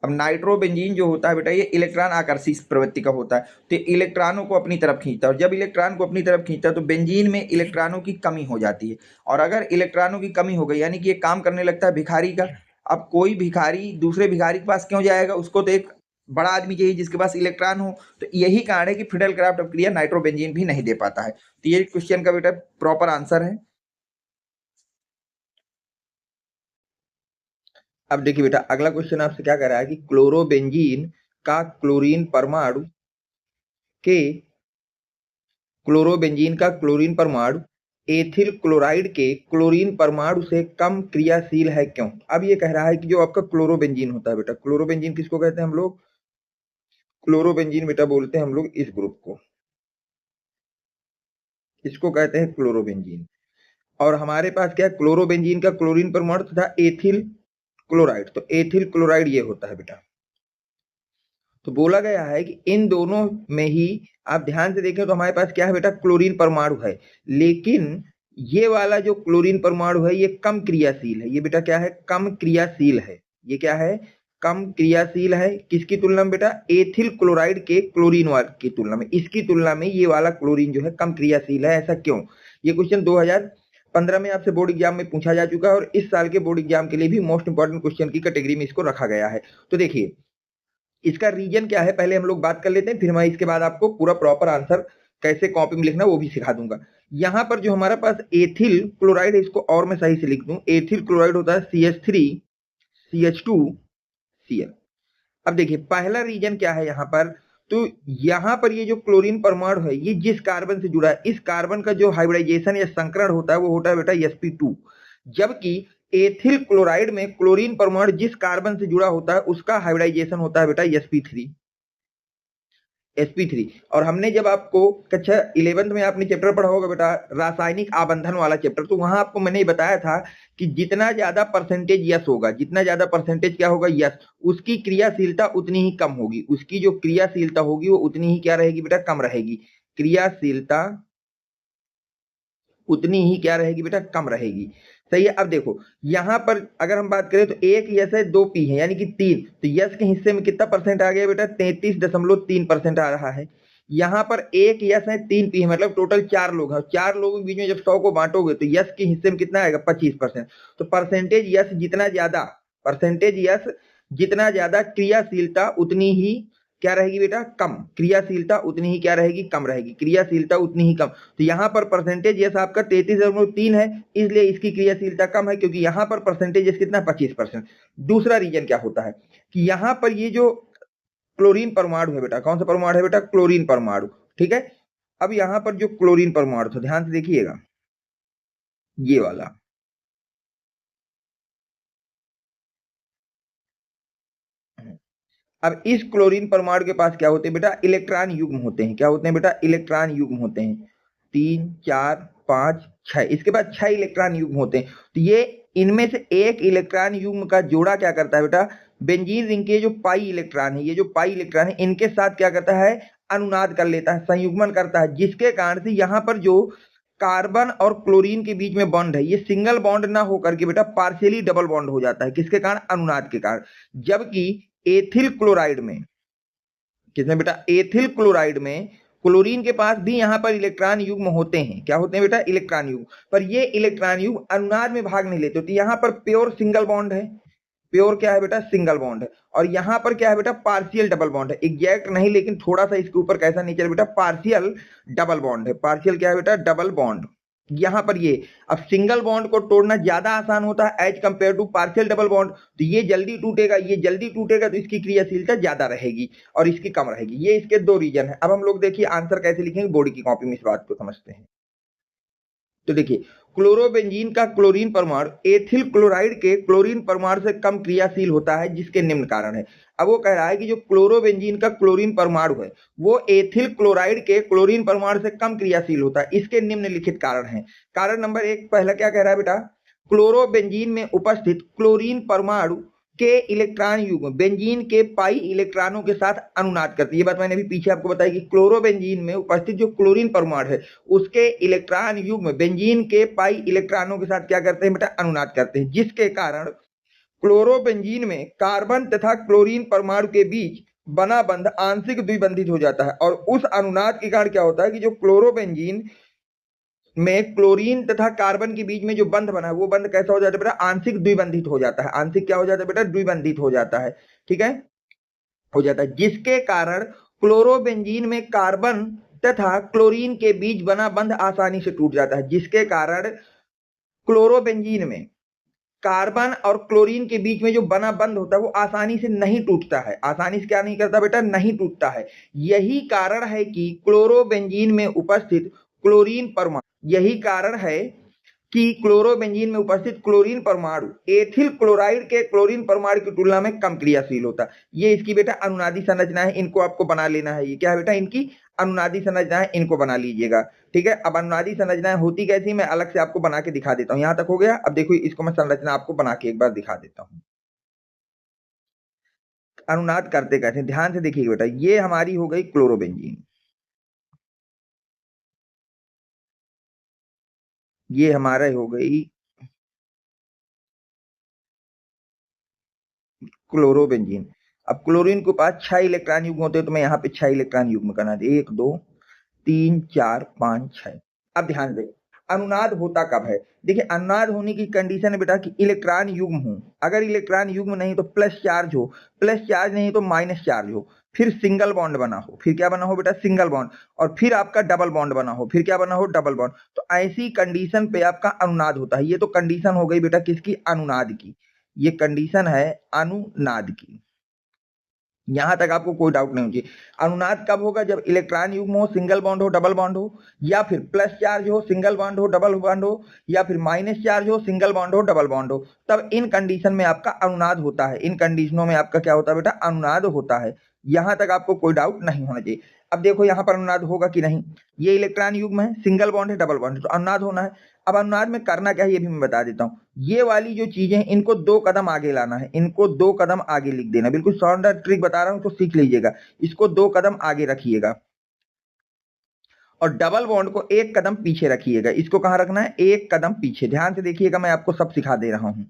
अब नाइट्रोबेंजीन जो होता है बेटा ये इलेक्ट्रॉन आकर्षी प्रवृत्ति का होता है, तो इलेक्ट्रॉनों को अपनी तरफ खींचता है, और जब इलेक्ट्रॉन को अपनी तरफ खींचता है तो बेंजीन में इलेक्ट्रॉनों की कमी हो जाती है। और अगर इलेक्ट्रॉनों की कमी हो गई यानी कि ये काम करने लगता है भिखारी का। अब कोई भिखारी दूसरे भिखारी के पास क्यों जाएगा, उसको तो एक बड़ा आदमी चाहिए जिसके पास इलेक्ट्रॉन हो। तो यही कारण है कि फिडेल क्राफ्ट अपक्रिया नाइट्रोबेंजीन भी नहीं दे पाता है। तो ये क्वेश्चन का बेटा प्रॉपर आंसर है। अब देखिए बेटा, अगला क्वेश्चन आपसे क्या कह रहा है कि क्लोरोबेंजीन का क्लोरीन परमाणु के क्लोरोबेंजीन का क्लोरीन परमाणु एथिल क्लोराइड के क्लोरीन परमाणु से कम क्रियाशील है क्यों? अब ये कह रहा है कि जो आपका क्लोरोबेंजीन होता है बेटा, क्लोरोबेंजीन किसको कहते हैं हम लोग? क्लोरोबेंजीन बेटा बोलते हैं हम लोग इस ग्रुप को, इसको कहते हैं क्लोरोबेंजीन। और हमारे पास क्या है, क्लोरोबेंजीन का क्लोरीन परमाणु तथा एथिल क्लोराइड। तो एथिल क्लोराइड ये होता है बेटा। तो बोला गया है कि इन दोनों में ही आप ध्यान से देखें तो हमारे पास क्या है बेटा, क्लोरीन परमाणु है, लेकिन ये वाला जो क्लोरीन परमाणु है ये कम क्रियाशील है। ये बेटा क्या है, कम क्रियाशील है। ये क्या है, कम क्रियाशील है। किसकी तुलना में बेटा, एथिल क्लोराइड के क्लोरीन की तुलना में। इसकी तुलना में ये वाला क्लोरीन जो है कम क्रियाशील है। ऐसा क्यों? ये क्वेश्चन 2015 में आपसे बोर्ड एग्जाम में पूछा जा चुका है और इस साल के बोर्ड एग्जाम के लिए भी मोस्ट इंपॉर्टेंट क्वेश्चन की कैटेगरी में इसको रखा गया है। तो देखिए इसका रीजन क्या है पहले हम लोग बात कर लेते हैं, फिर मैं इसके बाद आपको पूरा प्रॉपर आंसर कैसे कॉपी में लिखना वो भी सिखा दूंगा। यहां पर जो हमारा पास एथिल क्लोराइड है, इसको और मैं सही से लिख दूं, एथिल क्लोराइड होता है CH3 CH2 Cl। अब देखिए पहला रीजन क्या है यहाँ पर, तो यहाँ पर ये जो क्लोरीन परमाणु है ये जिस कार्बन से जुड़ा है, इस कार्बन का जो हाइब्रिडाइजेशन या संकरण होता है वो होता है बेटा sp2। जबकि एथिल क्लोराइड में क्लोरीन परमाणु जिस कार्बन से जुड़ा होता है उसका हाइब्रिडाइजेशन होता है बेटा sp3। और हमने जब आपको कक्षा 11th में आपने चैप्टर पढ़ा होगा बेटा रासायनिक आबंधन वाला चैप्टर, तो वहां आपको मैंने बताया था कि जितना ज्यादा परसेंटेज यस होगा, जितना ज्यादा परसेंटेज क्या होगा, यस, उसकी क्रियाशीलता उतनी ही कम होगी। उसकी जो क्रियाशीलता होगी वो उतनी ही क्या रहेगी बेटा, कम रहेगी। क्रियाशीलता उतनी ही क्या रहेगी बेटा, कम रहेगी। सही है। अब देखो यहां पर अगर हम बात करें तो एक यस है, दो पी है, यानी कि 3। तो यस के हिस्से में कितना परसेंट आ गया बेटा, 33.3% आ रहा है। यहां पर एक यस है, 3 पी है, मतलब टोटल 4 लोग हैं। 4 लोगों के बीच में जब 100 को बांटोगे तो यस के हिस्से में कितना आएगा, 25%। तो परसेंटेज यस जितना ज्यादा, परसेंटेज यस जितना ज्यादा, क्रियाशीलता उतनी ही क्या रहेगी बेटा, कम। क्रियाशीलता उतनी ही क्या रहेगी, कम रहेगी। क्रियाशीलता उतनी ही कम। तो यहाँ पर परसेंटेज यस आपका 33.3 है, इसलिए इसकी क्रियाशीलता कम है, क्योंकि यहाँ पर परसेंटेज यस कितना, 25%। दूसरा रीजन क्या होता है कि यहाँ पर ये जो क्लोरीन परमाणु है बेटा, कौन सा परमाणु है बेटा, क्लोरीन परमाणु। ठीक है। अब यहाँ पर जो क्लोरीन परमाणु, तो ध्यान से देखिएगा ये वाला, अब इस क्लोरीन परमाणु के पास क्या होते हैं बेटा, इलेक्ट्रॉन युग्म होते हैं। क्या होते हैं बेटा, इलेक्ट्रॉन युग्म होते हैं। 3 4 5 6, इसके बाद 6 इलेक्ट्रॉन युग्म होते हैं। तो ये इनमें से एक इलेक्ट्रॉन युग्म का जोड़ा क्या करता है बेटा, बेंजीन रिंग के जो पाई इलेक्ट्रॉन है, ये जो पाई इलेक्ट्रॉन है इनके साथ क्या करता है, अनुनाद कर लेता है, संयुग्मन करता है, जिसके कारण से यहाँ पर जो कार्बन और क्लोरीन के बीच में बॉन्ड है ये सिंगल बॉन्ड ना होकर के बेटा पार्शियली डबल बॉन्ड हो जाता है। किसके कारण, अनुनाद के कारण। जबकि एथिल क्लोराइड में, किसमें बेटा, एथिल क्लोराइड में क्लोरीन के पास भी यहां पर इलेक्ट्रॉन युग्म होते हैं। क्या होते हैं बेटा, इलेक्ट्रॉन युग्म, पर ये इलेक्ट्रॉन युग्म अनुनाद में भाग नहीं लेते। तो यहां पर प्योर सिंगल बॉन्ड है, प्योर क्या है बेटा, सिंगल बॉन्ड है। और यहां पर क्या है बेटा, पार्शियल डबल बॉन्ड है। एग्जैक्ट नहीं, लेकिन थोड़ा सा इसके ऊपर कैसा नेचर बेटा, पार्शियल डबल बॉन्ड है। पार्शियल क्या है बेटा, डबल बॉन्ड। यहां पर ये, अब सिंगल बॉन्ड को तोड़ना ज्यादा आसान होता है as compared to partial double bond. तो ये जल्दी टूटेगा, ये जल्दी टूटेगा, तो इसकी क्रियाशीलता ज्यादा रहेगी और इसकी कम रहेगी। ये इसके दो रीजन है। अब हम लोग देखिए आंसर कैसे लिखेंगे, बोर्ड की कॉपी में इस बात को समझते हैं। तो देखिए क्लोरोबेंजीन का क्लोरीन परमाणु एथिल क्लोराइड के क्लोरीन परमाणु से कम क्रियाशील होता है, जिसके निम्न कारण है। अब वो कह रहा है कि जो क्लोरोबेंजीन का क्लोरीन परमाणु है वो एथिल क्लोराइड के क्लोरीन परमाणु से कम क्रियाशील होता है, इसके निम्नलिखित कारण है। कारण नंबर 1 पहला क्या कह रहा है बेटा, क्लोरोबेंजीन में उपस्थित क्लोरीन परमाणु के इलेक्ट्रॉन युग्म बेंजीन के पाई इलेक्ट्रॉनों के साथ अनुनाद करती है। ये बात मैंने अभी पीछे आपको बताई कि क्लोरोबेंजीन में उपस्थित जो क्लोरीन परमाणु है उसके इलेक्ट्रॉन युग्म बेंजीन के पाई इलेक्ट्रॉनों के साथ क्या करते हैं बेटा, अनुनाद करते हैं, जिसके कारण क्लोरोबेंजीन में कार्बन तथा क्लोरीन परमाणु के बीच बना बंध आंशिक द्विबंधित हो जाता है। और उस अनुनाद के कारण क्या होता है कि जो क्लोरोबेंजीन में क्लोरीन तथा कार्बन के बीच में जो बंध बना है वो बंध कैसा हो जाता है बेटा, आंशिक द्विबंधित हो जाता है। आंशिक क्या हो जाता है बेटा, द्विबंधित हो जाता है। ठीक है। हो जाता है, जिसके कारण क्लोरोबेंजीन में कार्बन तथा क्लोरीन के बीच बना बंध आसानी से टूट जाता है। जिसके कारण क्लोरोबेंजीन में कार्बन और क्लोरीन के बीच में जो बना बंध होता है वो आसानी से नहीं टूटता है। आसानी से क्या नहीं करता बेटा? नहीं टूटता है। यही कारण है कि क्लोरोबेंजीन में उपस्थित क्लोरीन परमाणु यही कारण है कि क्लोरोबेंजीन में उपस्थित क्लोरीन परमाणु एथिल क्लोराइड के क्लोरीन परमाणु की तुलना में कम क्रियाशील होता है। ये इसकी बेटा अनुनादी संरचना है, इनको आपको बना लेना है। ये क्या है बेटा? इनकी अनुनादी संरचना है, इनको बना लीजिएगा। ठीक है, अब अनुनादी संरचनाएं होती कैसी मैं अलग से आपको बना के दिखा देता हूं। यहां तक हो गया। अब देखो इसको मैं संरचना आपको बना के एक बार दिखा देता हूं। अनुनाद करते कैसे, ध्यान से देखिए बेटा। ये हमारी हो गई क्लोरोबेंजीन, ये हमारा हो गई क्लोरोबेंजीन। अब क्लोरीन के पास 6 इलेक्ट्रॉन युग्म होते हैं, तो मैं यहाँ पे 6 इलेक्ट्रॉन युग्म करना दे, 1 2 3 4 5 6। अब ध्यान दें, अनुनाद होता कब है? देखिए, अनुनाद होने की कंडीशन है बेटा कि इलेक्ट्रॉन युग्म हो। अगर इलेक्ट्रॉन युग्म नहीं तो प्लस चार्ज हो, प्लस चार्ज नहीं तो माइनस चार्ज हो, फिर सिंगल बॉन्ड बना हो। फिर क्या बना हो बेटा? Single bond. और फिर आपका डबल बॉन्ड बना हो। फिर क्या बना हो? Double bond. तो ऐसी कंडीशन पे आपका अनुनाद होता है। ये तो कंडीशन हो गई बेटा किसकी? अनुनाद की। ये कंडीशन है अनुनाद की। यहां तक आपको कोई डाउट नहीं होगी। अनुनाद कब होगा? जब इलेक्ट्रॉन युग्म हो, सिंगल बॉन्ड हो, डबल बॉन्ड हो, या फिर प्लस चार्ज हो, सिंगल बॉन्ड हो, डबल बॉन्ड हो, या फिर माइनस चार्ज हो, सिंगल बॉन्ड हो, डबल बॉन्ड हो। तब इन कंडीशन में आपका अनुनाद होता है। इन कंडीशनों में आपका क्या होता है बेटा? अनुनाद होता है। यहां तक आपको कोई डाउट नहीं होना चाहिए। अब देखो यहां पर अनुनाद होगा कि नहीं। ये इलेक्ट्रॉन युग्म है, सिंगल बॉन्ड है, डबल बॉन्ड है, तो अनुनाद होना है। अब अनुनाद में करना क्या है ये भी मैं बता देता हूँ। ये वाली जो चीजें हैं इनको 2 कदम आगे लाना है। इनको 2 कदम आगे लिख देना। बिल्कुल शॉर्ट ट्रिक बता रहा हूं तो सीख लीजिएगा। इसको 2 कदम आगे रखिएगा और डबल बॉन्ड को 1 कदम पीछे रखिएगा। इसको कहां रखना है? 1 कदम पीछे। ध्यान से देखिएगा, मैं आपको सब सिखा दे रहा हूं।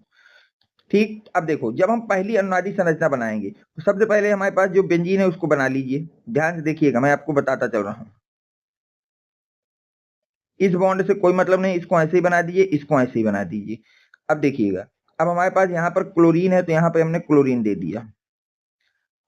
ठीक, अब देखो जब हम पहली अनुनादी संरचना बनाएंगे तो सबसे पहले हमारे पास जो बेंजीन है उसको बना लीजिए। ध्यान से देखिएगा, मैं आपको बताता चल रहा हूं। इस बॉन्ड से कोई मतलब नहीं, इसको ऐसे ही बना दीजिए, इसको ऐसे ही बना दीजिए। अब देखिएगा, अब हमारे पास यहाँ पर क्लोरीन है तो यहाँ पे हमने क्लोरीन दे दिया।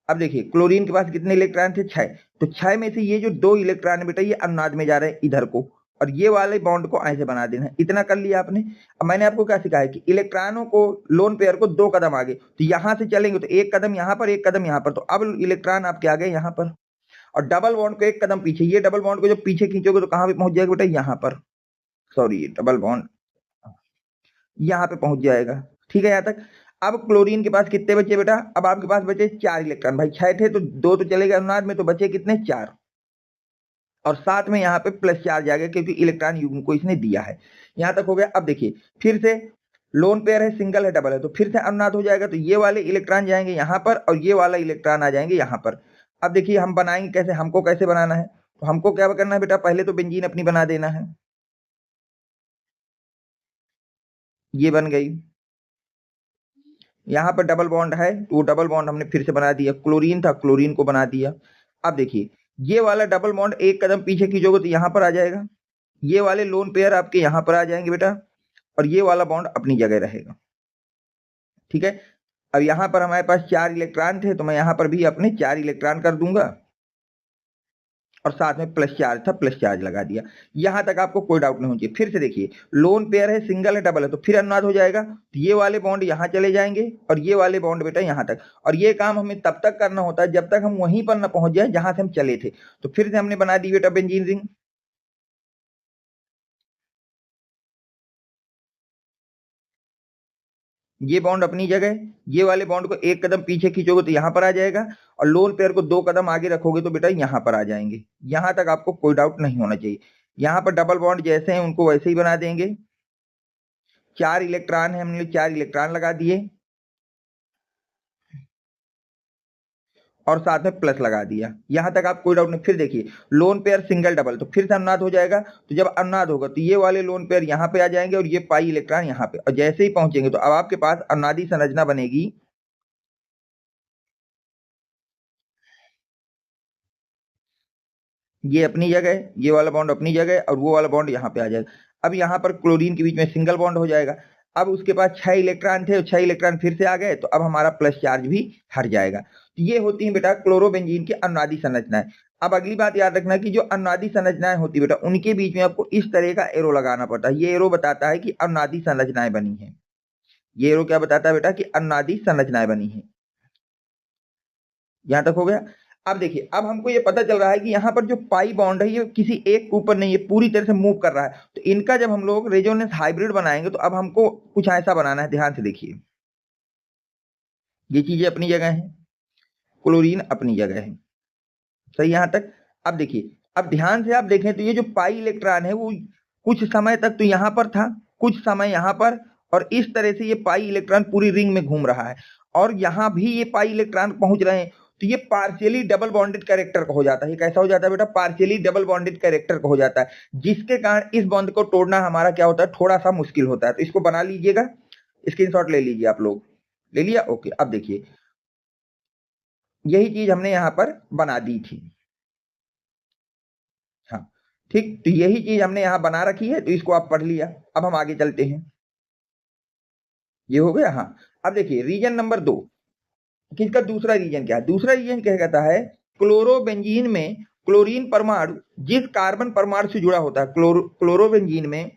अब देखिए क्लोरीन के पास कितने इलेक्ट्रॉन थे? 6। तो 6 में से ये जो 2 इलेक्ट्रॉन है बेटा ये अनुनाद में जा रहे हैं इधर को, और ये वाले बॉन्ड को ऐसे बना देना है। इतना कर लिया आपने। अब मैंने आपको क्या सिखाया कि इलेक्ट्रॉनों को, लोन पेयर को 2 कदम आगे, तो यहां से चलेंगे तो 1 कदम यहाँ पर, 1 कदम यहाँ पर, तो अब इलेक्ट्रॉन आपके आ गए यहाँ पर। और डबल बॉन्ड को 1 कदम पीछे। ये डबल बॉन्ड को जब पीछे खींचोगे तो कहां पे पहुंच जाएगा बेटा? यहाँ पर। सॉरी, डबल बॉन्ड यहाँ पे पहुंच जाएगा। ठीक है यहाँ तक। अब क्लोरीन के पास कितने बचे बेटा? अब आपके पास बचे 4 इलेक्ट्रॉन। भाई 6 थे तो 2 तो चले गए अनुनाद में, तो बचे कितने? 4। और साथ में यहाँ पे प्लस चार्ज आ गया क्योंकि इलेक्ट्रॉन युग्म को इसने दिया है। यहाँ तक हो गया। अब देखिए फिर से लोन पेयर है, सिंगल है, डबल है, तो फिर से अनुनाद हो जाएगा। तो ये वाले इलेक्ट्रॉन जाएंगे यहाँ पर और ये वाला इलेक्ट्रॉन आ जाएंगे यहाँ पर। अब देखिए हम बनाएंगे कैसे, हमको कैसे बनाना है। तो हमको क्या करना है बेटा? पहले तो बेंजीन अपनी बना देना है। ये बन गई। यहाँ पर डबल बॉन्ड है तो वो डबल बॉन्ड हमने फिर से बना दिया। क्लोरीन था, क्लोरीन को बना दिया। अब देखिए ये वाला डबल बॉन्ड 1 कदम पीछे खींचोगे तो यहाँ पर आ जाएगा। ये वाले लोन पेयर आपके यहाँ पर आ जाएंगे बेटा, और ये वाला बॉन्ड अपनी जगह रहेगा। ठीक है। अब यहाँ पर हमारे पास 4 इलेक्ट्रॉन थे तो मैं यहाँ पर भी अपने 4 इलेक्ट्रॉन कर दूंगा, और साथ में प्लस चार्ज था, प्लस चार्ज लगा दिया। यहां तक आपको कोई डाउट नहीं होना चाहिए। फिर से देखिए लोन पेयर है, सिंगल है, डबल है, तो फिर अनुनाद हो जाएगा। तो ये वाले बॉन्ड यहाँ चले जाएंगे और ये वाले बॉन्ड बेटा यहाँ तक। और ये काम हमें तब तक करना होता है जब तक हम वहीं पर ना पहुंच जाए जहां से हम चले थे। तो फिर से हमने बना दी बेटा बेंजीन रिंग। ये बॉन्ड अपनी जगह, ये वाले बॉन्ड को 1 कदम पीछे खींचोगे तो यहाँ पर आ जाएगा, और लोन पेयर को 2 कदम आगे रखोगे तो बेटा यहाँ पर आ जाएंगे। यहां तक आपको कोई डाउट नहीं होना चाहिए। यहाँ पर डबल बॉन्ड जैसे हैं उनको वैसे ही बना देंगे। 4 इलेक्ट्रॉन है, हमने 4 इलेक्ट्रॉन लगा दिए और साथ में प्लस लगा दिया। यहां तक आप कोई डाउट नहीं। फिर देखिए लोन पेयर सिंगल डबल, तो फिर से अनुनाद हो जाएगा। तो जब अनुनाद होगा तो ये वाले लोन पेयर यहाँ पे आ जाएंगे और ये पाई इलेक्ट्रॉन यहाँ पे, और जैसे ही पहुंचेंगे तो अब आपके पास अनुनादी संरचना बनेगी। ये अपनी जगह, ये वाला बॉन्ड अपनी जगह, और वो वाला बॉन्ड यहाँ पे आ जाएगा। अब यहाँ पर क्लोरीन के बीच में सिंगल बॉन्ड हो जाएगा। अब उसके पास 6 इलेक्ट्रॉन थे, 6 इलेक्ट्रॉन फिर से आ गए, तो अब हमारा प्लस चार्ज भी हट जाएगा। तो ये होती है बेटा क्लोरोबेंजीन की अनुनादी संरचनाएं। अब अगली बात याद रखना कि जो अनुनादी संरचनाएं होती है बेटा, उनके बीच में आपको इस तरह का एरो लगाना पड़ता है। ये एरो बताता है कि अनुनादी संरचनाएं बनी है। ये एरो क्या बताता है बेटा कि अनुनादी संरचनाएं बनी है। यहां तक हो गया। अब देखिए, अब हमको ये पता चल रहा है कि यहाँ पर जो पाई बॉन्ड है ये किसी एक के ऊपर नहीं, ये पूरी तरह से मूव कर रहा है। तो इनका जब हम लोग रेजोनेंस हाइब्रिड बनाएंगे तो अब हमको कुछ ऐसा बनाना है। ध्यान से देखिए, ये चीजें अपनी जगह है, क्लोरीन अपनी जगह है, सही यहां तक। अब देखिए, अब ध्यान से आप देखें तो ये जो पाई इलेक्ट्रॉन है वो कुछ समय तक तो यहां पर था, कुछ समय यहां पर, और इस तरह से ये पाई इलेक्ट्रॉन पूरी रिंग में घूम रहा है, और यहां भी ये पाई इलेक्ट्रॉन पहुंच रहे हैं। तो ये पार्शियली डबल बॉन्डेड कैरेक्टर का हो जाता है। ये कैसा हो जाता है बेटा? पार्शियली डबल बॉन्डेड कैरेक्टर का हो जाता है, जिसके कारण इस बॉन्ड को तोड़ना हमारा क्या होता है, थोड़ा सा मुश्किल होता है। तो इसको बना लीजिएगा, स्क्रीनशॉट ले लीजिए आप लोग। ले लिया? ओके। अब देखिए, यही चीज हमने यहां पर बना दी थी। हाँ, ठीक। तो यही चीज हमने यहां बना रखी है, तो इसको आप पढ़ लिया। अब हम आगे चलते हैं। ये हो गया। हाँ, अब देखिए रीजन नंबर 2, किसका दूसरा रीजन क्या है? दूसरा रीजन क्या कहता है, क्लोरोबेंजीन में क्लोरीन परमाणु जिस कार्बन परमाणु से जुड़ा होता है, क्लोरोबेंजीन में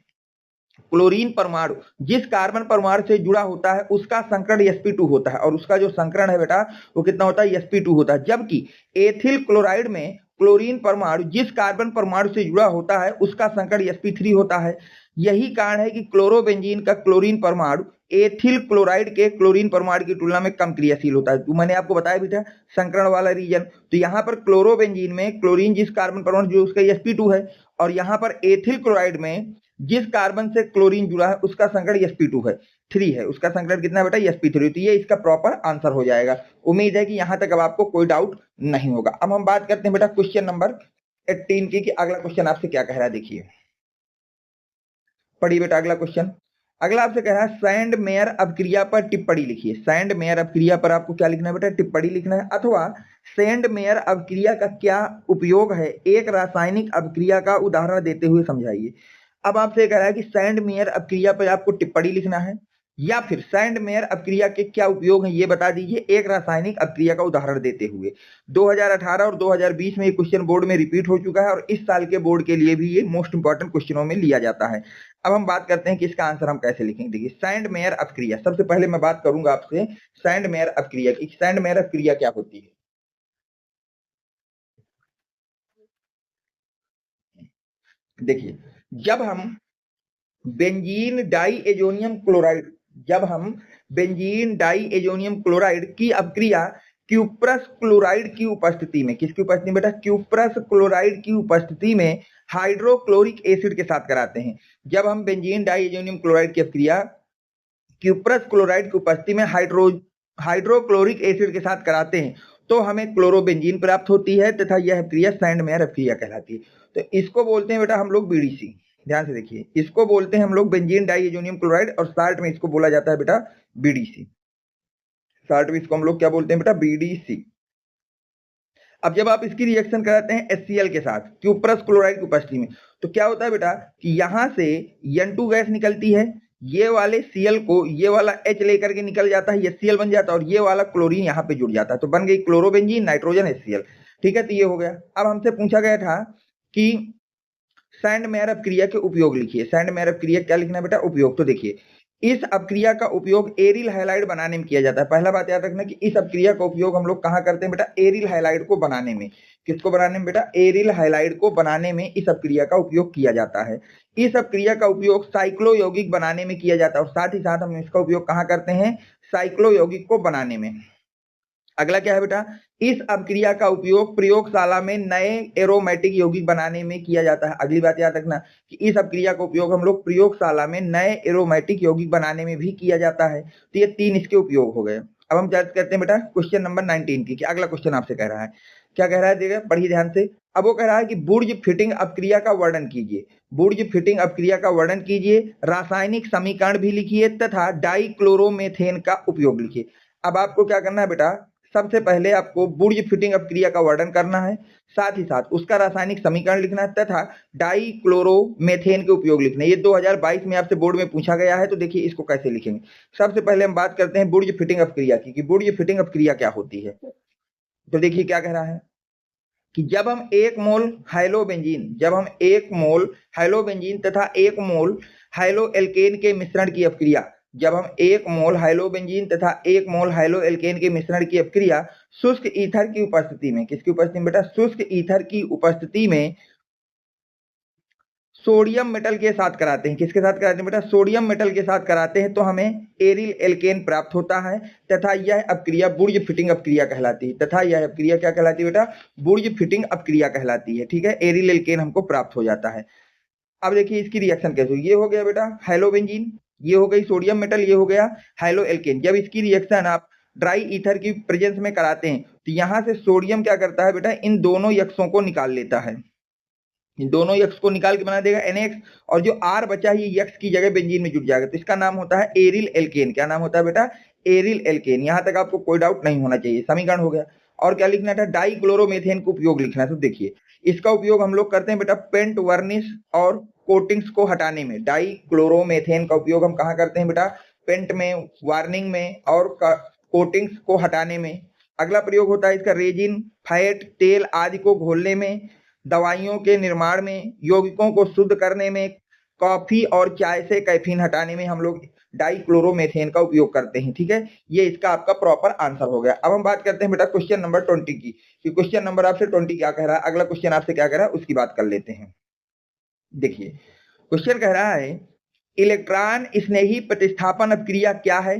क्लोरीन परमाणु जिस कार्बन परमाणु से जुड़ा होता है उसका संकरण sp2 होता है, और उसका जो संकरण है बेटा वो कितना होता है? sp2 होता है। जबकि एथिल क्लोराइड में क्लोरीन परमाणु जिस कार्बन परमाणु से जुड़ा होता है उसका संकरण sp3 होता है। यही कारण है कि क्लोरोबेंजीन का क्लोरीन परमाणु एथिल क्लोराइड के क्लोरीन परमाणु की तुलना में कम क्रियाशील होता है। तो मैंने आपको बताया भी था संकरण वाला रीजन। तो यहाँ पर क्लोरोबेंजीन में क्लोरीन जिस कार्बन परमाणु जो उसका sp2 है, और यहाँ पर एथिल क्लोराइड में जिस कार्बन से क्लोरीन जुड़ा है उसका संकरण sp2 है, 3 है। उसका संकरण कितना बेटा? sp3। तो ये इसका प्रॉपर आंसर हो जाएगा। उम्मीद है कि यहां तक अब आपको कोई डाउट नहीं होगा। अब हम बात करते हैं बेटा क्वेश्चन नंबर 18 की, कि अगला क्वेश्चन आपसे क्या कह रहा है। देखिए, पढ़िए बेटा अगला क्वेश्चन। अगला आपसे कह रहा है सैंड मेयर अभिक्रिया पर टिप्पणी लिखिए। सैंड मेयर अभिक्रिया पर आपको क्या लिखना है बेटा? टिप्पणी लिखना है। अथवा सैंड मेयर अभिक्रिया का क्या उपयोग है, एक रासायनिक अभिक्रिया का उदाहरण देते हुए समझाइए। अब आपसे कह रहा है कि सैंड मेयर अभिक्रिया पर आपको टिप्पणी लिखना है, या फिर सैंड मेयर अभिक्रिया के क्या उपयोग है ये बता दीजिए एक रासायनिक अभिक्रिया का उदाहरण देते हुए। 2018 और 2020 में ये क्वेश्चन बोर्ड में रिपीट हो चुका है, और इस साल के बोर्ड के लिए भी ये मोस्ट इंपॉर्टेंट क्वेश्चनों में लिया जाता है। अब हम बात करते हैं कि इसका आंसर हम कैसे लिखेंगे। देखिए, सैंड मेयर अभिक्रिया, सबसे पहले मैं बात करूंगा आपसे सैंड मेयर अभिक्रिया की। सैंड मेयर अभिक्रिया क्या होती है? देखिए, जब हम बेंजीन डाई एजोनियम क्लोराइड जब हम बेंजीन डाई एजोनियम क्लोराइड की अभिक्रिया क्यूप्रस क्लोराइड की उपस्थिति में, किसकी उपस्थिति में बेटा? क्यूप्रस क्लोराइड की उपस्थिति में हाइड्रोक्लोरिक एसिड के साथ कराते हैं। जब हम बेंजीन डाई एजोनियम क्लोराइड की अभिक्रिया क्यूप्रस क्लोराइड की उपस्थिति में हाइड्रोक्लोरिक एसिड के साथ कराते हैं तो हमें क्लोरोबेंजीन प्राप्त होती है, तथा यह अभिक्रिया सैंड मेयर अभिक्रिया कहलाती है। तो इसको बोलते हैं बेटा हम लोग बीडीसी। ध्यान से देखिए, इसको बोलते हैं हम लोग बेंजीन डाइएजोनियम क्लोराइड, और शार्ट में इसको बोला जाता है बेटा बीडीसी। शार्ट में इसको हम लोग क्या बोलते हैं बेटा? बीडीसी। अब जब आप इसकी रिएक्शन कराते हैं HCl के साथ क्यूप्रस क्लोराइड की उपस्थिति में, तो क्या होता है बेटा कि यहां से N2 गैस निकलती है, ये वाले Cl को ये वाला H लेकर के निकल जाता है, ये Cl बन जाता है, और ये वाला क्लोरीन यहाँ पे जुड़ जाता है, तो बन गई क्लोरोबेंजीन नाइट्रोजन HCl। ठीक है, तो ये हो गया। अब हमसे पूछा गया था कि सैंड मेयर अभिक्रिया के उपयोग लिखिए। सैंड मेयर अभिक्रिया क्या लिखना है बेटा? उपयोग। तो देखिए, इस अभिक्रिया का उपयोग एरिल हैलाइड बनाने में किया जाता है। पहला बात याद रखना कि इस अभिक्रिया का उपयोग हम लोग कहाँ करते हैं बेटा? एरिल हैलाइड को बनाने में। किसको बनाने में बेटा? एरिल हैलाइड को बनाने में इस अभिक्रिया का उपयोग किया जाता है। इस अभिक्रिया का उपयोग साइक्लो यौगिक बनाने में किया जाता है, और साथ ही साथ हम इसका उपयोग कहाँ करते हैं? साइक्लो यौगिक को बनाने में। अगला क्या है बेटा? इस अभिक्रिया का उपयोग प्रयोगशाला में नए एरोमेटिक यौगिक बनाने में किया जाता है। अगली बात याद रखना कि इस अभिक्रिया का उपयोग हम लोग प्रयोगशाला में नए एरोमेटिक यौगिक बनाने में भी किया जाता है। तो ये 3 इसके उपयोग हो गए। अब हम चर्चा करते हैं बेटा क्वेश्चन नंबर 19 की, कि अगला क्वेश्चन आपसे कह रहा है, क्या कह रहा है? देखिए, पढ़िए ध्यान से। अब वो कह रहा है कि बुर्ज फिटिंग अभिक्रिया का वर्णन कीजिए। बुर्ज फिटिंग अभिक्रिया का वर्णन कीजिए, रासायनिक समीकरण भी लिखिए, तथा डाइक्लोरोमेथेन का उपयोग लिखिए। अब आपको क्या करना है बेटा? सबसे पहले आपको बुर्ज फिटिंग अपक्रिया का वर्णन करना है, साथ ही साथ उसका रासायनिक समीकरण लिखना है तथा डाइक्लोरोमेथेन के उपयोग लिखना है। ये 2022 में आपसे बोर्ड में पूछा गया है, तो देखिए इसको कैसे लिखेंगे। सबसे पहले हम बात करते हैं बुर्ज फिटिंग अपक्रिया की, कि बुर्ज फिटिंग अपक्रिया क्या होती है। तो देखिए क्या कह रहा है कि जब हम 1 मोल हाइलोबेंजीन तथा 1 मोल हाइलोएल्केन के मिश्रण की अपक्रिया, जब हम 1 मोल हाइलोबेंजीन तथा 1 मोल हाइलोएल्केन के मिश्रण की अपक्रिया शुष्क ईथर की उपस्थिति में, किसकी उपस्थिति में बेटा, शुष्क ईथर की उपस्थिति में सोडियम मेटल के साथ कराते हैं, किसके साथ कराते हैं बेटा, सोडियम मेटल के साथ कराते हैं, तो हमें एरिल एल्केन प्राप्त होता है तथा यह अपक्रिया बुर्ज फिटिंग अपक्रिया कहलाती है। तथा यह अपक्रिया क्या कहलाती है बेटा, बुर्ज फिटिंग अपक्रिया कहलाती है। ठीक है, एरिल एल्केन हमको प्राप्त हो जाता है। अब देखिए इसकी रिएक्शन कैसे हुई। ये हो गया बेटा हाइलोबेंजीन, ये हो गई सोडियम मेटल, ये हो गया हाइलोएल्केन। जब इसकी रिएक्शन आप ड्राई ईथर की प्रेजेंस में कराते हैं तो यहाँ से सोडियम क्या करता है बेटा, इन दोनों यक्षों को निकाल लेता है, इन दोनों यक्ष को निकाल के बना देगा NX, और जो R बचा है ये यक्ष की जगह बेंजीन में जुड़ जाएगा, तो इसका नाम होता है एरिल एल्केन। क्या नाम होता है बेटा, एरिल एल्केन। यहां तक आपको कोई डाउट नहीं होना चाहिए, समीकरण हो गया। और क्या लिखना था, डाइक्लोरोमेथेन का उपयोग लिखना है। तो देखिए इसका उपयोग हम लोग करते हैं बेटा पेंट वर्निश और कोटिंग्स को हटाने में। डाइक्लोरोमेथेन का उपयोग हम कहाँ करते हैं बेटा, पेंट में, वार्निंग में और कोटिंग्स को हटाने में। अगला प्रयोग होता है इसका रेजिन, फैट, तेल आदि को घोलने में, दवाइयों के निर्माण में, यौगिकों को शुद्ध करने में, कॉफी और चाय से कैफीन हटाने में हम लोग डाइक्लोरोमेथेन का उपयोग करते हैं। ठीक है, ये इसका आपका प्रॉपर आंसर हो गया। अब हम बात करते हैं बेटा क्वेश्चन नंबर 20 की, कि क्वेश्चन नंबर आपसे 20 क्या कह रहा है, अगला क्वेश्चन आपसे क्या कह रहा है उसकी बात कर लेते हैं। देखिए क्वेश्चन कह रहा है इलेक्ट्रॉन स्नेही प्रतिस्थापन अपक्रिया क्या है,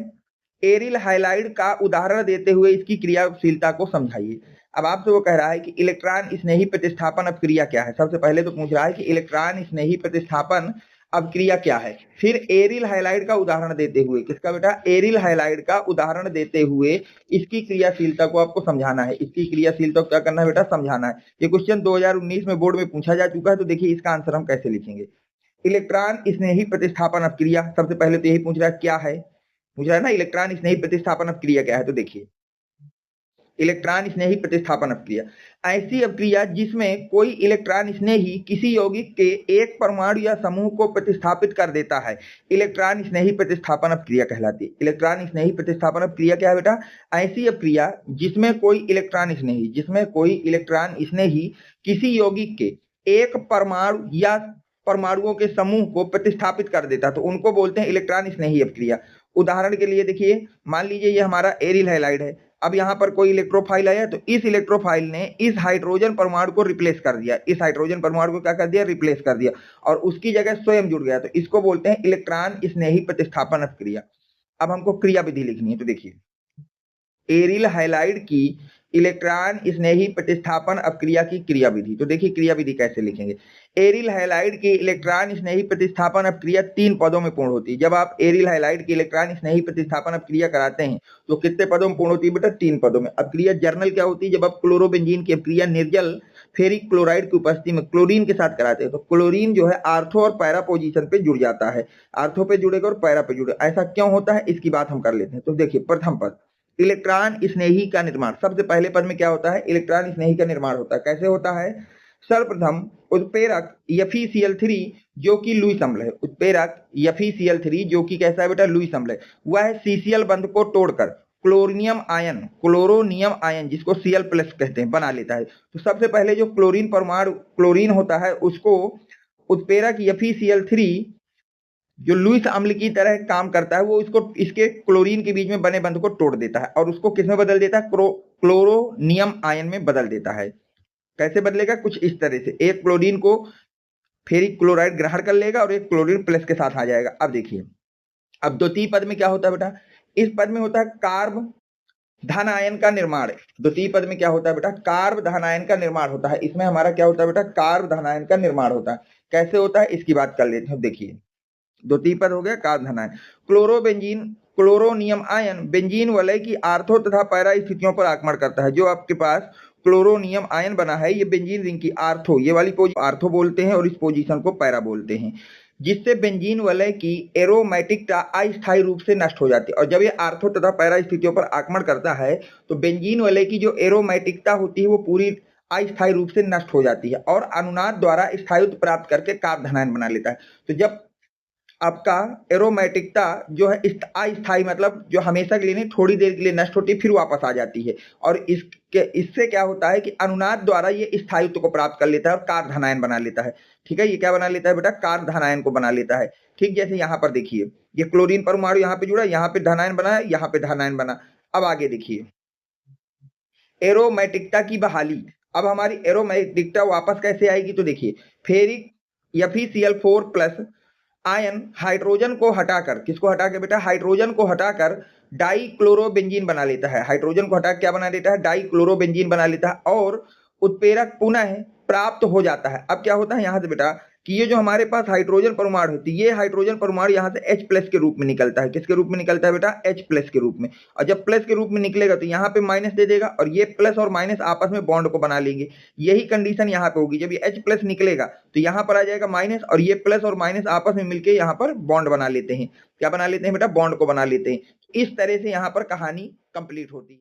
एरिल हाइलाइड का उदाहरण देते हुए इसकी क्रियाशीलता को समझाइए। अब आपसे वो कह रहा है कि इलेक्ट्रॉन स्नेही प्रतिस्थापन अपक्रिया क्या है। सबसे पहले तो पूछ रहा है कि इलेक्ट्रॉन स्नेही प्रतिस्थापन अपक्रिया क्या है, फिर एरिल हाइलाइड का उदाहरण देते हुए, किसका बेटा, एरिल हाइलाइड का उदाहरण देते हुए इसकी क्रियाशीलता को आपको समझाना है। इसकी क्रियाशीलता को क्या करना है बेटा, समझाना है। ये क्वेश्चन 2019 में बोर्ड में पूछा जा चुका है, तो देखिए इसका आंसर हम कैसे लिखेंगे। इलेक्ट्रॉन स्नेही प्रतिस्थापन अपक्रिया, सबसे पहले तो यही पूछ रहा है क्या है, पूछ रहा है ना इलेक्ट्रॉन स्नेही प्रतिस्थापन अपक्रिया क्या है। तो देखिए इलेक्ट्रॉन स्नेही प्रतिस्थापन अपक्रिया, ऐसी अपक्रिया जिसमें कोई इलेक्ट्रॉन स्नेही किसी यौगिक के एक परमाणु या समूह को प्रतिस्थापित कर देता है, इलेक्ट्रॉन स्नेही प्रतिस्थापन अपक्रिया कहलाती है। इलेक्ट्रॉन स्नेही प्रतिस्थापन अपक्रिया क्या है बेटा, ऐसी अपक्रिया जिसमें कोई इलेक्ट्रॉन स्नेही किसी यौगिक के एक परमाणु या परमाणुओं के समूह को प्रतिस्थापित कर देता, तो उनको बोलते हैं इलेक्ट्रॉन स्नेही अपक्रिया। उदाहरण के लिए देखिए, मान लीजिए ये हमारा एरिल हैलाइड है, अब यहाँ पर कोई इलेक्ट्रोफाइल आया तो इस इलेक्ट्रोफाइल ने इस हाइड्रोजन परमाणु को रिप्लेस कर दिया, इस हाइड्रोजन परमाणु को क्या कर दिया, रिप्लेस कर दिया, और उसकी जगह स्वयं जुड़ गया, तो इसको बोलते हैं इलेक्ट्रॉन स्नेही प्रतिस्थापन अपक्रिया। अब हमको क्रिया विधि लिखनी है, तो देखिए एरिल हैलाइड की इलेक्ट्रॉन स्नेही प्रतिस्थापन अपक्रिया की क्रिया विधि। तो देखिए क्रिया विधि कैसे लिखेंगे। एरिल हैलाइड की इलेक्ट्रॉन स्नेही प्रतिस्थापन अपक्रिया 3 पदों में पूर्ण होती है। जब आप एरिल हैलाइड की इलेक्ट्रॉन स्नेही प्रतिस्थापन अपक्रिया कराते हैं तो कितने पदों में पूर्ण होती है बेटा, 3 पदों में। अपक्रिया जर्नल क्या होती है, जब आप क्लोरोबेंजीन की अपक्रिया निर्जल फेरिक क्लोराइड की उपस्थिति में क्लोरीन के साथ कराते हैं, तो क्लोरीन जो है आर्थो और पैरा पोजीशन पे जुड़ जाता है, आर्थो पे जुड़ेगा और पैरा पे जुड़ेगा। ऐसा क्यों होता है इसकी बात हम कर लेते हैं। तो देखिए प्रथम पद इलेक्ट्रॉन स्नेही का निर्माण, सबसे पहले पद में क्या होता है, इलेक्ट्रॉन स्नेही का निर्माण होता है। कैसे होता है, सर्वप्रथम उत्प्रेरक FeCl3 जो कि लुईस अम्ल है, उत्प्रेरक FeCl3 जो कि कैसा है बेटा, लुईस अम्ल है, वह CCl बंध को तोड़कर क्लोरोनियम आयन जिसको Cl+ कहते हैं बना लेता है। तो सबसे पहले जो क्लोरीन परमाणु क्लोरीन होता है उसको उत्प्रेरक FeCl3 जो लुईस अम्ल की तरह काम करता है, वो इसके क्लोरीन के बीच में बने बंध को तोड़ देता है और उसको किसमें बदल देता है, क्लोरोनियम आयन में बदल देता है। कैसे बदलेगा, कुछ इस तरह से, एक क्लोरीन को फेरिक क्लोराइड ग्रहण कर लेगा और एक क्लोरीन प्लस के साथ आ जाएगा। अब देखिए अब द्वितीय पद में क्या होता है बेटा, इस पद में होता है कार्ब धन आयन का निर्माण। द्वितीय पद में क्या होता है बेटा, कार्ब धन आयन का निर्माण होता है। इसमें हमारा क्या होता है बेटा, कार्ब धन आयन का निर्माण होता है। कैसे होता है इसकी बात कर लेते हैं। देखिए द्वितीय पद हो गया कार्ब धन ion. Chlorobenzene chloronium ion benzene वलय की आर्थो तथा पैरा स्थितियों पर आक्रमण करता है। जो आपके पास क्लोरोनियम आयन बना है, ये बेंजीन रिंग की आर्थो, ये वाली पोजीशन आर्थो बोलते हैं और इस पोजीशन को पैरा बोलते हैं। जिससे बेंजीन वलय की एरोमेटिकता अस्थायी रूप से नष्ट हो जाती है। और जब ये आर्थो तथा पैरा स्थितियों पर आक्रमण करता है तो बेंजीन वलय की जो एरोमेटिकता होती है वो पूरी अस्थायी रूप से नष्ट हो जाती है और अनुनाद द्वारा स्थायित्व प्राप्त करके कार्ब धनायन बना लेता है। तो जब आपका एरोमेटिकता जो है अस्थायी मतलब जो हमेशा के लिए नहीं, थोड़ी देर के लिए नष्ट होती है फिर वापस आ जाती है, और इससे क्या होता है कि अनुनाद द्वारा ये स्थायित्व को प्राप्त कर लेता है और कार्ब धनायन बना लेता है। ठीक है, ये क्या बना लेता है बेटा, कार्ब धनायन को बना लेता है। ठीक, जैसे यहाँ पर देखिए ये क्लोरीन परमाणु यहाँ पे जुड़ा, यहाँ पे धनायन बना है, यहाँ पे धनायन बना। अब आगे देखिए एरोमेटिकता की बहाली। अब हमारी एरोमेटिकता वापस कैसे आएगी, तो देखिए ferric FeCl4 plus ion hydrogen को हटाकर, किसको हटा के बेटा, हाइड्रोजन को हटाकर डाइक्लोरोबेंजीन बना लेता है। हाइड्रोजन को हटा क्या बना लेता है, डाइक्लोरोबेंजीन बना लेता है और उत्प्रेरक पुनः प्राप्त हो जाता है। अब क्या होता है यहाँ से बेटा कि ये जो हमारे पास हाइड्रोजन परमाणु होती है, ये हाइड्रोजन परमाणु यहाँ से H प्लस के रूप में निकलता है। किसके रूप में निकलता है बेटा, H प्लस के रूप में। और जब प्लस के रूप में निकलेगा तो यहाँ पे माइनस दे देगा और ये प्लस और माइनस आपस में बॉन्ड को बना लेंगे। यही कंडीशन यहाँ पे होगी, जब ये H प्लस निकलेगा तो यहाँ पर आ जाएगा माइनस और ये प्लस और माइनस आपस में मिलकर यहाँ पर बॉन्ड बना लेते हैं। क्या बना लेते हैं बेटा, बॉन्ड को बना लेते हैं। इस तरह से यहाँ पर कहानी कंप्लीट होती है।